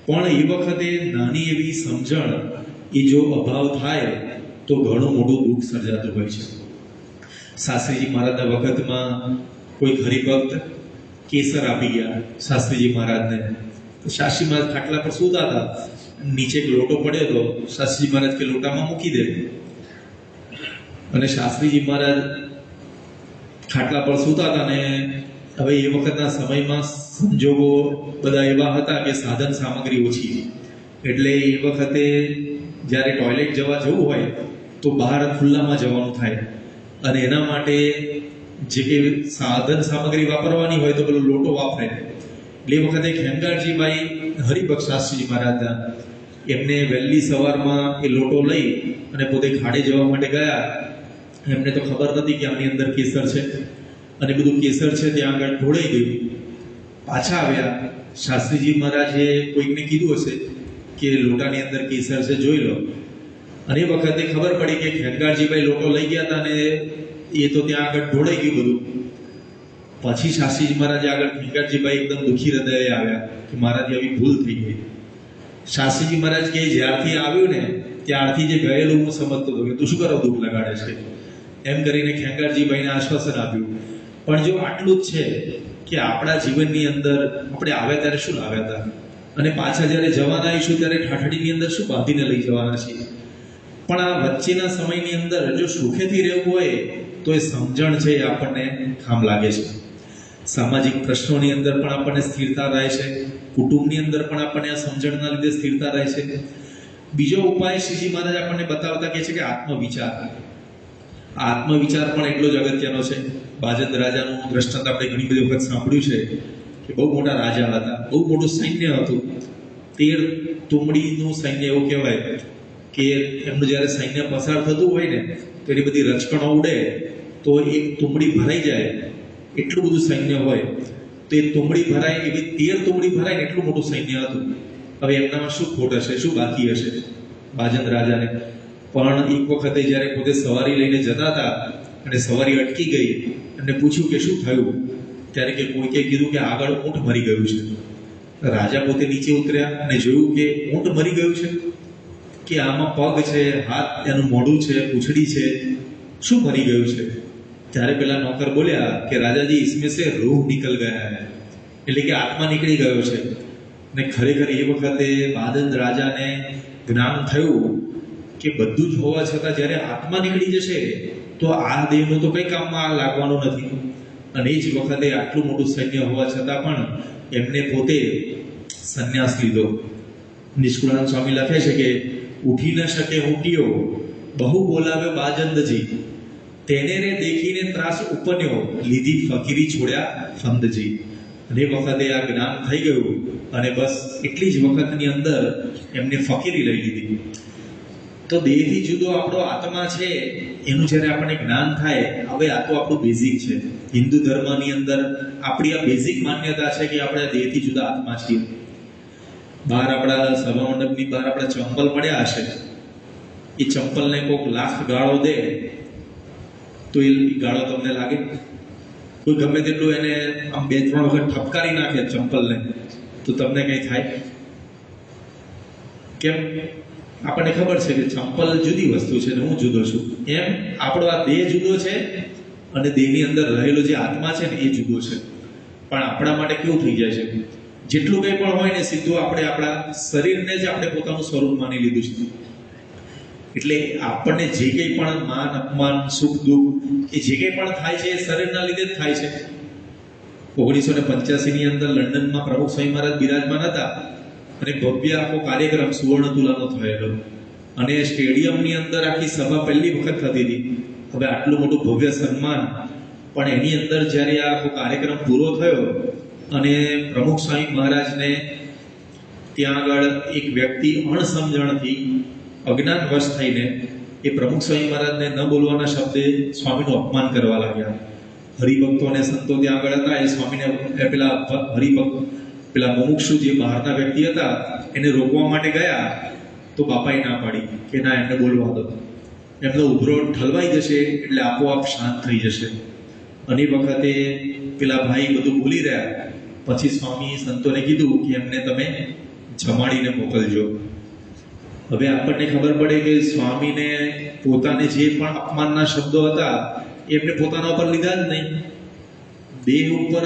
પણ એ વખતે નાની એવી સમજણ એ જો અભાવ થાય તો ઘણું મોટું દુઃખ સર્જાતું હોય છે. શાસ્ત્રીજી મહારાજના વખતમાં કોઈ હરિભક્ત કેસર આપી ગયા શાસ્ત્રીજી મહારાજને. શાસ્ત્રી મહારાજ ખાટલા પર સૂતા હતા, નીચે એક લોટો પડ્યો હતો. શાસ્ત્રીજી મહારાજ કે લોટામાં મૂકી દે, અને શાસ્ત્રીજી મહારાજ ખાટલા પર સૂતા હતા. ને હવે એ વખતના સમયમાં સંજોગો બધા એવા હતા કે સાધન સામગ્રી ઓછી, એટલે એ વખતે જ્યારે ટોયલેટ જવું હોય તો બહાર ખુલ્લામાં જવાનું થાય, અને એના માટે જે કે સાધન સામગ્રી વાપરવાની હોય તો પેલો લોટો વાપરે. એટલે એ વખતે ખેંગારજીભાઈ હરિભક્ત શાસ્ત્રીજી મહારાજના એમને વહેલી સવારમાં એ લોટો લઈ અને પોતે ખાડે જવા માટે ગયા. એમને તો ખબર નથી કે આની અંદર કેસર છે, અને બધું કેસર છે ત્યાં આગળ ઢોળાઈ ગયું. પાછા આવ્યા, શાસ્ત્રીજી મહારાજે કોઈકને કીધું હશે કે લોટાની અંદર કેસર છે, જોઈ લો. અને એ વખતે ખબર પડી કે ખેંગારજીભાઈ લોટો લઈ ગયા હતા ને એ તો ત્યાં આગળ ઢોળાઈ ગયું બધું. પછી શાસ્ત્રીજી મહારાજે આગળ ખેંગારજીભાઈ એકદમ દુઃખી હૃદયે આવ્યા કે મારાથી આવી ભૂલ થઈ ગઈ. શાસ્ત્રીજી મહારાજ કે જ્યારથી આવ્યું ને ત્યારથી જે ગયેલું હું સમજતો હતો કે તું શું કરો દુઃખ લગાડે છે, એમ કરીને ખેંગારજીભાઈને આશ્વાસન આપ્યું. પણ જો આટલું જ છે કે આપણા જીવનની અંદર આપણે આવ્યા ત્યારે શું લાવ્યા હતા, અને પાછા જ્યારે જવાના આવીશું ત્યારે ઠાઠડીની અંદર શું બાંધીને લઈ જવાના છીએ. પણ આ વચ્ચેના સમયની અંદર જો સુખેથી રહેવું હોય તો એ સમજણ છે એ આપણને કામ લાગે છે. સામાજિક પ્રશ્નોની અંદર પણ આપણને સ્થિરતા રહે છે, કુટુંબની અંદર પણ આપણને આ સમજણના લીધે સ્થિરતા રહે છે. બીજો ઉપાય શ્રીજી મહારાજ આપણને બતાવતા કહે છે કે આત્મવિચાર. આત્મવિચાર પણ એટલો જ અગત્યનો છે. બાજંદ રાજાનું દ્રષ્ટાંત આપણે ઘણી બધી વખત સાંભળ્યું છે કે બહુ મોટા રાજા હતા, બહુ મોટું સૈન્ય હતું. 13 તુમડીનું સૈન્ય એવું કહેવાય કે એમનું જ્યારે સૈન્ય પસાર થતું હોય ને તો એની બધી રચકણો ઉડે તો એક તુમડી ભરાઈ જાય, એટલું બધું સૈન્ય હોય. તો એ તુમડી ભરાય, એવી 13 તુમડી ભરાય ને એટલું મોટું સૈન્ય હતું. હવે એમનામાં શું ખોટ હશે, શું બાકી હશે બાજંદ રાજાને. પણ એક વખતે જ્યારે પોતે સવારી લઈને જતા હતા અને સવારી અટકી ગઈ, એમને પૂછ્યું કે શું થયું, ત્યારે કે કોઈકે કીધું કે આગળ ઊંટ મરી ગયું છે. રાજા પોતે નીચે ઉતર્યા અને જોયું કે ઊંટ મરી ગયું છે, કે આમાં પગ છે, હાથ, એનું મોઢું છે, પૂંછડી છે, શું મરી ગયું છે. ત્યારે પેલા નોકર બોલ્યા કે રાજાજી इसमें से रूह निकल गया है, એટલે કે આત્મા નીકળી ગયો છે. ને ખરેખર એ વખતે બાદંદ રાજાને જ્ઞાન થયું કે બધું જ હોવા છતાં જ્યારે આત્મા નીકળી જશે તો આ દેહનું તો કંઈ કામમાં લાગવાનું નથી. અને એ જ વખતે આટલું મોટું સૈન્ય હોવા છતાં પણ એમને પોતે સંન્યાસ લીધો. નિષ્કુળાનંદ સ્વામી લખે છે કે ઉઠી ન શકે ઊંટિયો, બહુ બોલાવ્યો બાજંદજી, તેને રે દેખીને ત્રાસ ઉપન્યો, લીધી ફકીરી છોડ્યા ફંદજી. અને એ વખતે આ જ્ઞાન થઈ ગયું અને બસ એટલી જ વખતની અંદર એમને ફકીરી લઈ લીધી. તો દેહથી જુદો આપણો આત્મા છે એનું જ્યારે આપણને જ્ઞાન થાય, હવે આ તો આપણું બેઝિક છે. હિન્દુ ધર્મની અંદર આપણી આ બેઝિક માન્યતા છે કે આપણે દેહથી જુદા આત્મા છીએ. બહાર આપણા સભા મંડપની બહાર આપણા ચંપલ પડ્યા હશે, એ ચંપલને કોઈક લાખ ગાળો દે તો એ ગાળો તમને લાગે? કોઈ ગમે તેટલું એને આમ 2-3 વખત ઠપકારી નાખે ચંપલને તો તમને કંઈ થાય? કેમ? આપણને ખબર છે કે ચંપલ જુદી વસ્તુ છે ને હું જુદો છું. એમ આપણો આ દેહ જુદો છે અને દેહની અંદર રહેલો જે આત્મા છે ને એ જુદો છે. પણ આપણા માટે કેવું થઈ જાય છે, જેટલું કંઈ પણ હોય ને સીધું આપણે આપણા શરીરને જ આપણે પોતાનું સ્વરૂપ માની લીધું છે. એટલે આપણને જે કંઈ પણ માન અપમાન સુખ દુઃખ એ જે કંઈ પણ થાય છે એ શરીરના લીધે જ થાય છે. 1985ની અંદર લંડનમાં પ્રમુખ સ્વામી મહારાજ બિરાજમાન હતા અને ભવ્ય આખો કાર્યક્રમ સુવર્ણ તુલાનો થયેલો અને સ્ટેડિયમની અંદર આખી સભા પહેલી વખત થતી હતી. હવે આટલું મોટું ભવ્ય સન્માન, પણ એની અંદર જ્યારે આખો કાર્યક્રમ પૂરો થયો અને પ્રમુખ સ્વામી મહારાજને ત્યાં આગળ એક વ્યક્તિ અણસમજણથી અજ્ઞાનવશ થઈને એ પ્રમુખ સ્વામી મહારાજને ન બોલવાના શબ્દે સ્વામીનું અપમાન કરવા લાગ્યા. હરિભક્તો અને સંતો ત્યાં આગળ હતા, એ સ્વામીને પેલા હરિભક્ત પેલા મુમુક્ષુ જે બહારના વ્યક્તિ હતા એને રોકવા માટે ગયા, તો બાપાએ ના પાડી કે ના, એમને બોલવા દો, એમનો ઉભરો ઠલવાઈ જશે એટલે આપોઆપ શાંત થઈ જશે. અને એ વખતે પેલા ભાઈ બધું બોલી રહ્યા. પછી સ્વામી સંતોને કીધું કે એમને તમે જમાડીને મોકલજો. હવે આપણને ખબર પડે કે સ્વામીને પોતાને જે પણ અપમાનના શબ્દો હતા એમને પોતાના ઉપર લીધા જ નહીં. દેહ ઉપર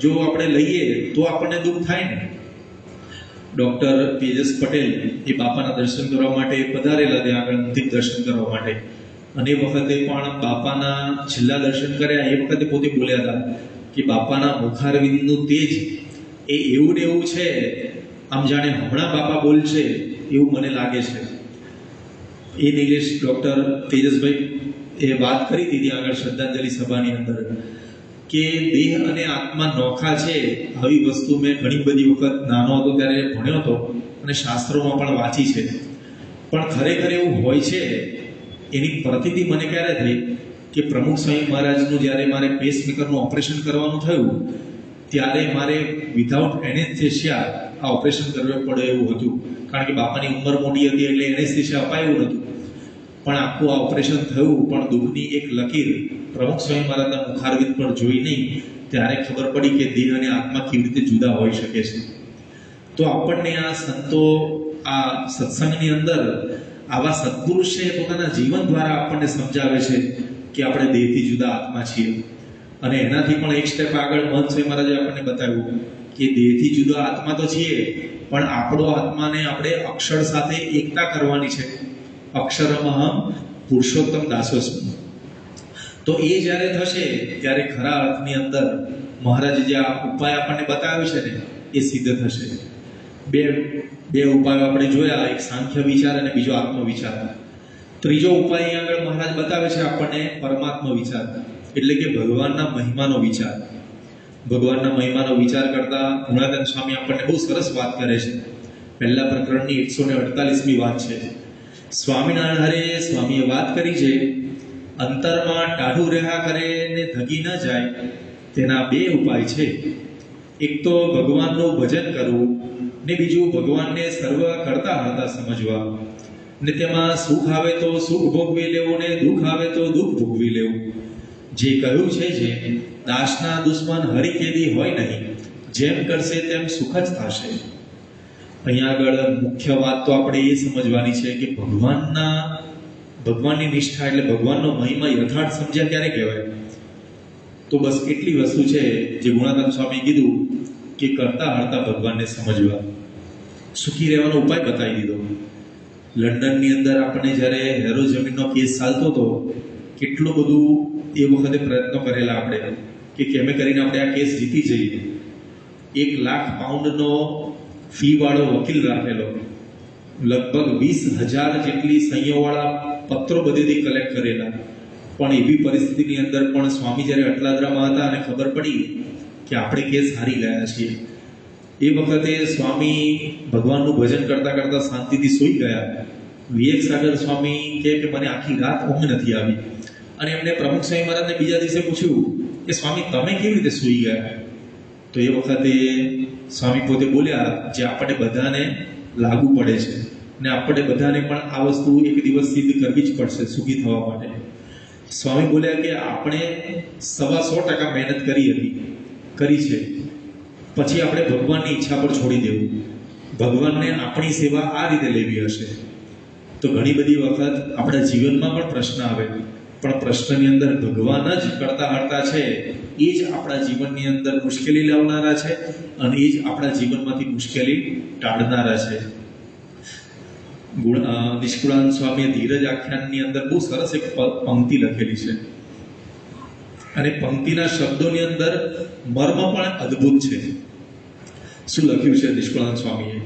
જો આપણે લઈએ તો આપણને દુઃખ થાય ને. ડૉક્ટર તેજસ પટેલ એ બાપાના દર્શન કરવા માટે પધારેલા ત્યાં આગળ, અંતિમ દર્શન કરવા માટે. અને એ વખતે પણ બાપાના છેલ્લા દર્શન કર્યા એ વખતે પોતે બોલ્યા હતા કે બાપાના મુખારવિંદનું તેજ એ એવું ને એવું છે, આમ જાણે હમણાં બાપા બોલશે એવું મને લાગે છે. એ નિલેશ ડૉક્ટર તેજસભાઈ એ વાત કરી હતી ત્યાં આગળ શ્રદ્ધાંજલિ સભાની અંદર કે દેહ અને આત્મા નોખા છે. આવી વસ્તુ મેં ઘણી બધી વખત નાનો હતો ત્યારે ભણ્યો હતો અને શાસ્ત્રોમાં પણ વાંચી છે, પણ ખરેખર એવું હોય છે. એની પ્રતીતિ મને ક્યારે થઈ કે પ્રમુખ સ્વામી મહારાજનું જ્યારે મારે પેસમેકરનું ઓપરેશન કરવાનું થયું ત્યારે મારે વિધાઉટ એનેસ્થેશિયા આ ઓપરેશન કરવું પડે એવું હતું, કારણ કે બાપાની ઉંમર મોટી હતી એટલે એનેસ્થેશિયા અપાયું નહોતું. પણ આખું આ ઓપરેશન થયું, પણ દુઃખની એક લકીર પ્રમુખ સ્વામી મહારાજના મુખારવિંદ પર જોઈ નહીં, ત્યારે ખબર પડી કે દેહ અને આત્મા કેવી રીતે જુદા હોઈ શકે છે. તો આપણને આ સંતો આ સત્સંગની અંદર આવા સત્પુરુષે પોતાના જીવન દ્વારા આપણને સમજાવે છે કે આપણે દેહથી જુદા આત્મા છીએ. અને એનાથી પણ એક સ્ટેપ આગળ મહંત સ્વામી મહારાજે આપણને બતાવ્યું કે દેહથી જુદા આત્મા તો છીએ, પણ આપણો આત્માને આપણે અક્ષર સાથે એકતા કરવાની છે. અક્ષરમહમ પુરુષોત્તમ દાસોસ્મી. તો એ જ્યારે થશે ત્યારે ખરા અર્થની અંદર મહારાજે જે આ ઉપાય આપણને બતાવ્યો છે ને એ સિદ્ધ થશે. બે ઉપાયો આપણે જોયા, એક સાંખ્ય વિચાર અને બીજો આત્મ વિચાર. ત્રીજો ઉપાય અહીં આગળ મહારાજ બતાવે છે આપણને પરમાત્મ વિચાર, એટલે કે ભગવાનના મહિમાનો વિચાર. ભગવાનના મહિમાનો વિચાર કરતા ગુણાનંદ સ્વામી આપણને બહુ સરસ વાત કરે છે. પહેલા પ્રકરણની 148મી વાત છે. સ્વામિનારાયણ હરે સ્વામીએ વાત કરી છે, અંતરમાં ટાઢું રહ્યા કરે ને ધગી ન જાય તેના બે ઉપાય છે. એક તો ભગવાનનું ભજન કરવું ને બીજું ભગવાનને સર્વ કરતા હરતા સમજવા. ને તેમાં સુખ આવે તો સુખ ભોગવી લેવું ને દુઃખ આવે તો દુઃખ ભોગવી લેવું. જે કહ્યું છે જે દાસના દુશ્મન હરિકેદી હોય નહીં, જેમ કરશે તેમ સુખ જ થશે. અહીંયા આગળ મુખ્ય વાત તો આપણે એ સમજવાની છે કે ભગવાનની નિષ્ઠા એટલે ભગવાનનો મહિમા યથાર્થ સમજ્યા ક્યારે કહેવાય? તો બસ એટલી વસ્તુ છે જે ગુણાનંદ સ્વામી કીધું કે કરતા હરતા ભગવાનને સમજવા. સુખી રહેવાનો ઉપાય બતાવી દીધો. લંડનની અંદર આપણે જ્યારે હેરો જમીનનો કેસ ચાલતો હતો, કેટલું બધું એ વખતે પ્રયત્નો કરેલા આપણે કે કેમે કરીને આપણે આ કેસ જીતી જઈએ. 1 લાખ પાઉન્ડનો ફી વાળો વકીલ રાખેલો, લગભગ 20,000 જેટલી સહીઓવાળા પત્રો બધેથી કલેક્ટ કરેલા. પણ એવી પરિસ્થિતિની અંદર પણ સ્વામી જ્યારે અટલાદરામાં હતા અને ખબર પડી કે આપણે કેસ હારી ગયા છીએ, એ વખતે સ્વામી ભગવાનનું ભજન કરતા કરતા શાંતિથી સૂઈ ગયા. વિવેક સાગર સ્વામી કહે કે મને આખી રાત ઊંઘ નથી આવી. અને એમને પ્રમુખ સ્વામી મહારાજને બીજા દિવસે પૂછ્યું કે સ્વામી તમે કેવી રીતે સૂઈ ગયા? તો એ વખતે સ્વામી પોતે બોલ્યા, જે આપણે બધાને લાગુ પડે છે ને આપણે બધાને પણ આ વસ્તુ એક દિવસ સિદ્ધ કરવી જ પડશે સુખી થવા માટે. સ્વામી બોલ્યા કે આપણે 100% મહેનત કરી છે, પછી આપણે ભગવાનની ઈચ્છા પર છોડી દેવું. ભગવાનને આપણી સેવા આ રીતે લેવી હશે. તો ઘણી બધી વખત આપણા જીવનમાં પણ પ્રશ્ન આવે, પણ પ્રશ્નની અંદર ભગવાન જ કરતા હરતા છે, એ જ આપણા જીવનની અંદર મુશ્કેલી લાવનારા છે અને એ જ આપણા જીવનમાંથી મુશ્કેલી ટાળનારા છે. નિષ્કુળાનંદ સ્વામીએ ધીરજ આખ્યાનની અંદર બહુ સરસ એક પંક્તિ લખેલી છે અને પંક્તિના શબ્દોની અંદર મર્મ પણ અદ્ભુત છે. શું લખ્યું છે નિષ્કુળાનંદ સ્વામીએ?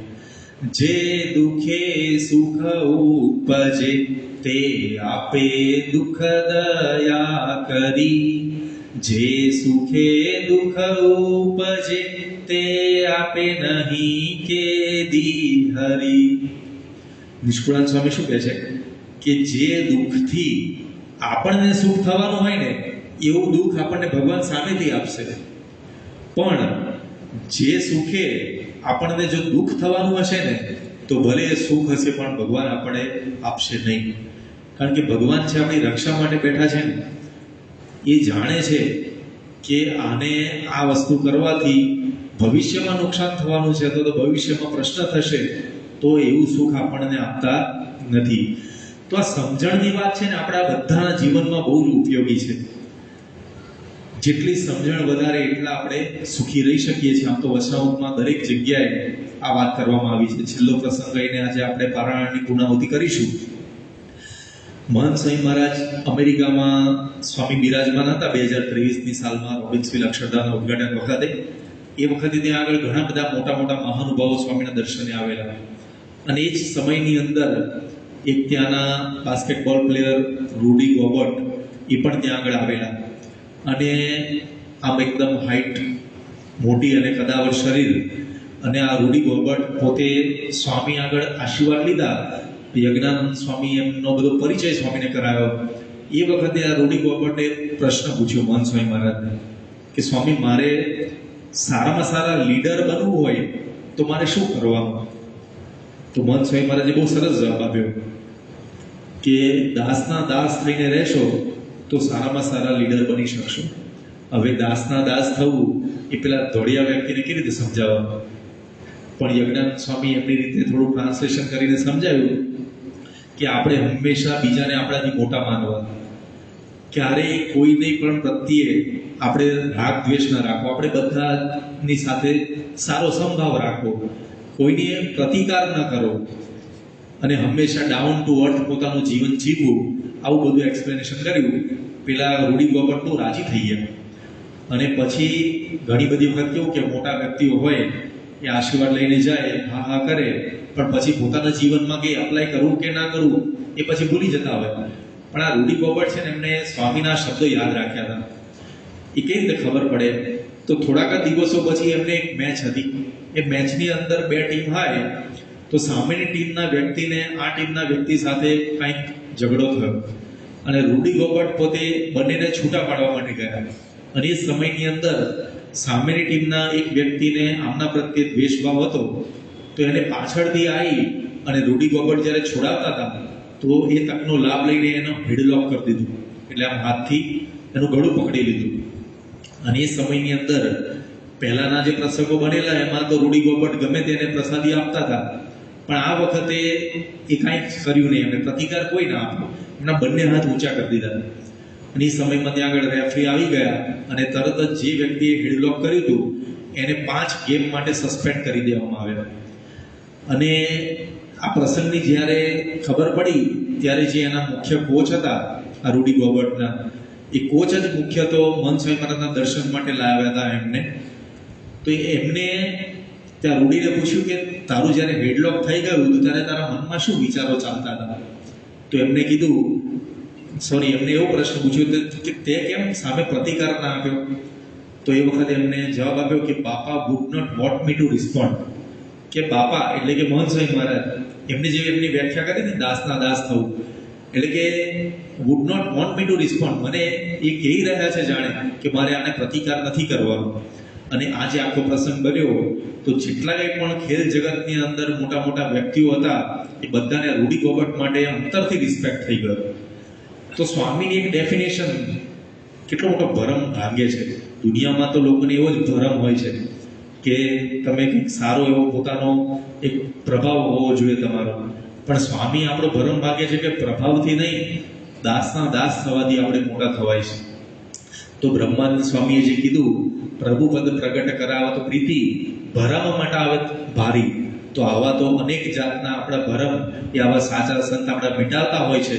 જે દુખે સુખ ઉપજે તે આપે દુઃખ દયા કરી, જે સુખે દુઃખ ઉપજે તે આપે નહીં કે દી હરી. નિષ્કુળાનંદ સ્વામી શું કહે છે કે જે દુઃખથી આપણને સુખ થવાનું હોય ને એવું દુઃખ આપણને ભગવાન સામેથી આપશે, પણ જે સુખે આપણને જો દુઃખ થવાનું હશે ને તો ભલે એ સુખ હશે પણ ભગવાન આપણને આપશે નહીં. કારણ કે ભગવાન છે આપણી રક્ષા માટે બેઠા છે ને, એ જાણે છે કે આને આ વસ્તુ કરવાથી ભવિષ્યમાં નુકસાન થવાનું છે, તો ભવિષ્યમાં પ્રશ્ન થશે, તો એવું સુખ આપણને આપતા નથી. તો આ સમજણની વાત છે ને આપણા બધાના જીવનમાં બહુ જ ઉપયોગી છે. જેટલી સમજણ વધારે એટલા આપણે સુખી રહી શકીએ છીએ. આમ તો વચનામૃતમાં દરેક જગ્યાએ આ વાત કરવામાં આવી છે. છેલ્લો પ્રસંગ લઈને આજે આપણે પારાયણની પૂર્ણાહુતિ કરીશું. મહંત સ્વામી મહારાજ અમેરિકામાં સ્વામી બિરાજમાન હતા 2023ની સાલમાં રોબિન્સવિલ અક્ષરધામના ઉદ્ઘાટન વખતે. એ વખતે ત્યાં આગળ ઘણા બધા મોટા મોટા મહાનુભાવો સ્વામીના દર્શને આવેલા, અને એ જ સમયની અંદર એક ત્યાંના બાસ્કેટબોલ પ્લેયર રૂડી ગોબર્ટ એ પણ ત્યાં આગળ આવેલા. અને આમ એકદમ હાઈટ મોટી અને કદાવર શરીર, અને આ રૂડી ગોબર્ટ પોતે સ્વામી આગળ આશીર્વાદ લીધા. યજ્ઞાનંદ સ્વામી એમનો બધો પરિચય સ્વામીને કરાવ્યો. એ વખતે આ રૂડી ગોબર્ટે પ્રશ્ન પૂછ્યો મહંત સ્વામી મહારાજને કે સ્વામી, મારે સારામાં સારા લીડર બનવું હોય તો મારે શું કરવાનું? તો મહંત સ્વામી મહારાજે બહુ સરસ જવાબ આપ્યો કે દાસના દાસ થઈને રહેશો તો સારામાં સારા લીડર બની શકશો. હવે દાસના દાસ થવું એ પેલા ધોળિયા વ્યક્તિને કેવી રીતે સમજાવવાનું? પણ યજ્ઞાનંદ સ્વામી એમની રીતે થોડું ટ્રાન્સલેશન કરીને સમજાવ્યું કે આપણે હંમેશા બીજાને આપણાથી મોટા માનવા, ક્યારેય કોઈની પણ પ્રત્યે આપણે રાગ દ્વેષ ન રાખવો, આપણે બધાની સાથે સારો સમભાવ રાખવો, કોઈની પ્રતિકાર ન કરવો, અને હંમેશા ડાઉન ટુ અર્થ પોતાનું જીવન જીવવું. આવું બધું એક્સપ્લેનેશન કર્યું. પેલા રૂડી ગોબર્ટ તો રાજી થઈ ગયા. અને પછી ઘણી બધી વખત કેવું કે મોટા વ્યક્તિઓ હોય એ આશીર્વાદ લઈને જાય, હા હા કરે, પણ પછી પોતાના જીવનમાં કે એપ્લાય કરવું કે ના કરવું એ પછી ભૂલી જતા હોય. પણ આ રૂડી ગોબર્ટ છે ને, એમને સ્વામીના શબ્દો યાદ રાખ્યા હતા. એ કેવી રીતે ખબર પડે? તો થોડાક દિવસો પછી એમને એક મેચ હતી. એ મેચની અંદર બે ટીમ હોય, તો સામેની ટીમના વ્યક્તિને આ ટીમના વ્યક્તિ સાથે કંઈક ઝઘડો થયો, અને રૂડી ગોબર્ટ પોતે બંનેને છૂટા પાડવા માટે ગયા. અને એ સમયની અંદર સામેની ટીમના એક વ્યક્તિને આમના પ્રત્યે દ્વેષભાવ હતો, તો એને પાછળથી આવી અને રૂડી ગોબર્ટ જ્યારે છોડાવતા હતા તો એ તકનો લાભ લઈને એનો હેડલોક કરી દીધું, એટલે આમ હાથથી એનું ગળું પકડી લીધું. અને એ સમયની અંદર પહેલાના જે પ્રસંગો બનેલા એમાં તો રૂડી ગોબર્ટ ગમે તેને પ્રસાદી આપતા હતા, પણ આ વખતે એ કાંઈ કર્યું નહીં, એમને પ્રતિકાર કોઈ ના આપ્યો, એમના બંને હાથ ઊંચા કરી દીધા. અને એ સમયમાં ત્યાં આગળ રેફરી આવી ગયા અને તરત જ જે વ્યક્તિએ હેડલોક કર્યું હતું એને 5 ગેમ માટે સસ્પેન્ડ કરી દેવામાં આવ્યા. અને આ પ્રસંગની જ્યારે ખબર પડી ત્યારે જે એના મુખ્ય કોચ હતા આ રૂડી ગોબર્ટના, એ કોચ જ મુખ્ય તો મહંત સ્વામી મહારાજના દર્શન માટે લાવ્યા હતા એમને. તો એમને ત્યાં રૂડીને પૂછ્યું કે તારું જ્યારે હેડલોક થઈ ગયું તો ત્યારે તારા મનમાં શું વિચારો ચાલતા હતા? તો એમને કીધું, એમને એવો પ્રશ્ન પૂછ્યો કે તે કેમ સામે પ્રતિકાર ના આપ્યો? તો એ વખતે એમને જવાબ આપ્યો કે બાપા would not want me to respond. કે બાપા એટલે કે મહંત સ્વામી મહારાજ એમની જે એમની વ્યાખ્યા કરી ને દાસના દાસ થવું, એટલે કે would not want me to respond, મને એ કહી રહ્યા છે જાણે કે મારે આને પ્રતિકાર નથી કરવાનો. અને આ જે આખો પ્રસંગ બન્યો તો જેટલા કંઈ પણ ખેલ જગતની અંદર મોટા મોટા વ્યક્તિઓ હતા એ બધાને રૂડી ગોબર્ટ માટે અંતરથી રિસ્પેક્ટ થઈ ગયો. તો સ્વામીની એક ડેફિનેશન કેટલો મોટો ભરમ ભાંગે છે. દુનિયામાં તો લોકોને એવો જ ભરમ હોય છે કે તમે કંઈક સારો એવો પોતાનો એક પ્રભાવ હોવો જોઈએ તમારો, પણ સ્વામી આપણો ભરમ ભાગે છે કે પ્રભાવથી નહીં, દાસના દાસ થવાથી આપણે મોટા થવાય છે. તો બ્રહ્માનંદ સ્વામીએ જે કીધું, પ્રભુ પદ પ્રગટ કરાવત પ્રીતિ ભરમ મટાવત ભારી. તો આવા તો અનેક જાતના આપણા ભરમ એ આવા સાચા સંત આપણા મિટાવતા હોય છે.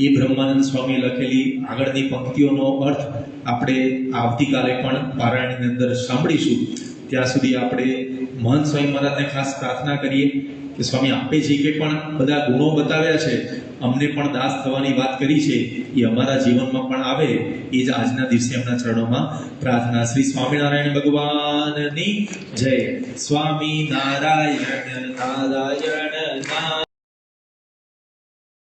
એ બ્રહ્માનંદ સ્વામી લખેલી આગળની પંક્તિઓનો અર્થ આપણે આવતીકાલે પણ પારાયણની અંદર સાંભળીશું. ત્યાં સુધી આપણે મહંત સ્વામી મહારાજને ખાસ પ્રાર્થના કરીએ કે સ્વામી આપે જે કે પણ બધા ગુણો બતાવ્યા છે અમને પણ દાસ થવાની વાત કરી છે એ અમારા જીવનમાં પણ આવે એ જ આજના દિવસે એમના ચરણોમાં પ્રાર્થના. શ્રી સ્વામિનારાયણ ભગવાનની જય. સ્વામિનારાયણ નારાયણ નારાયણ.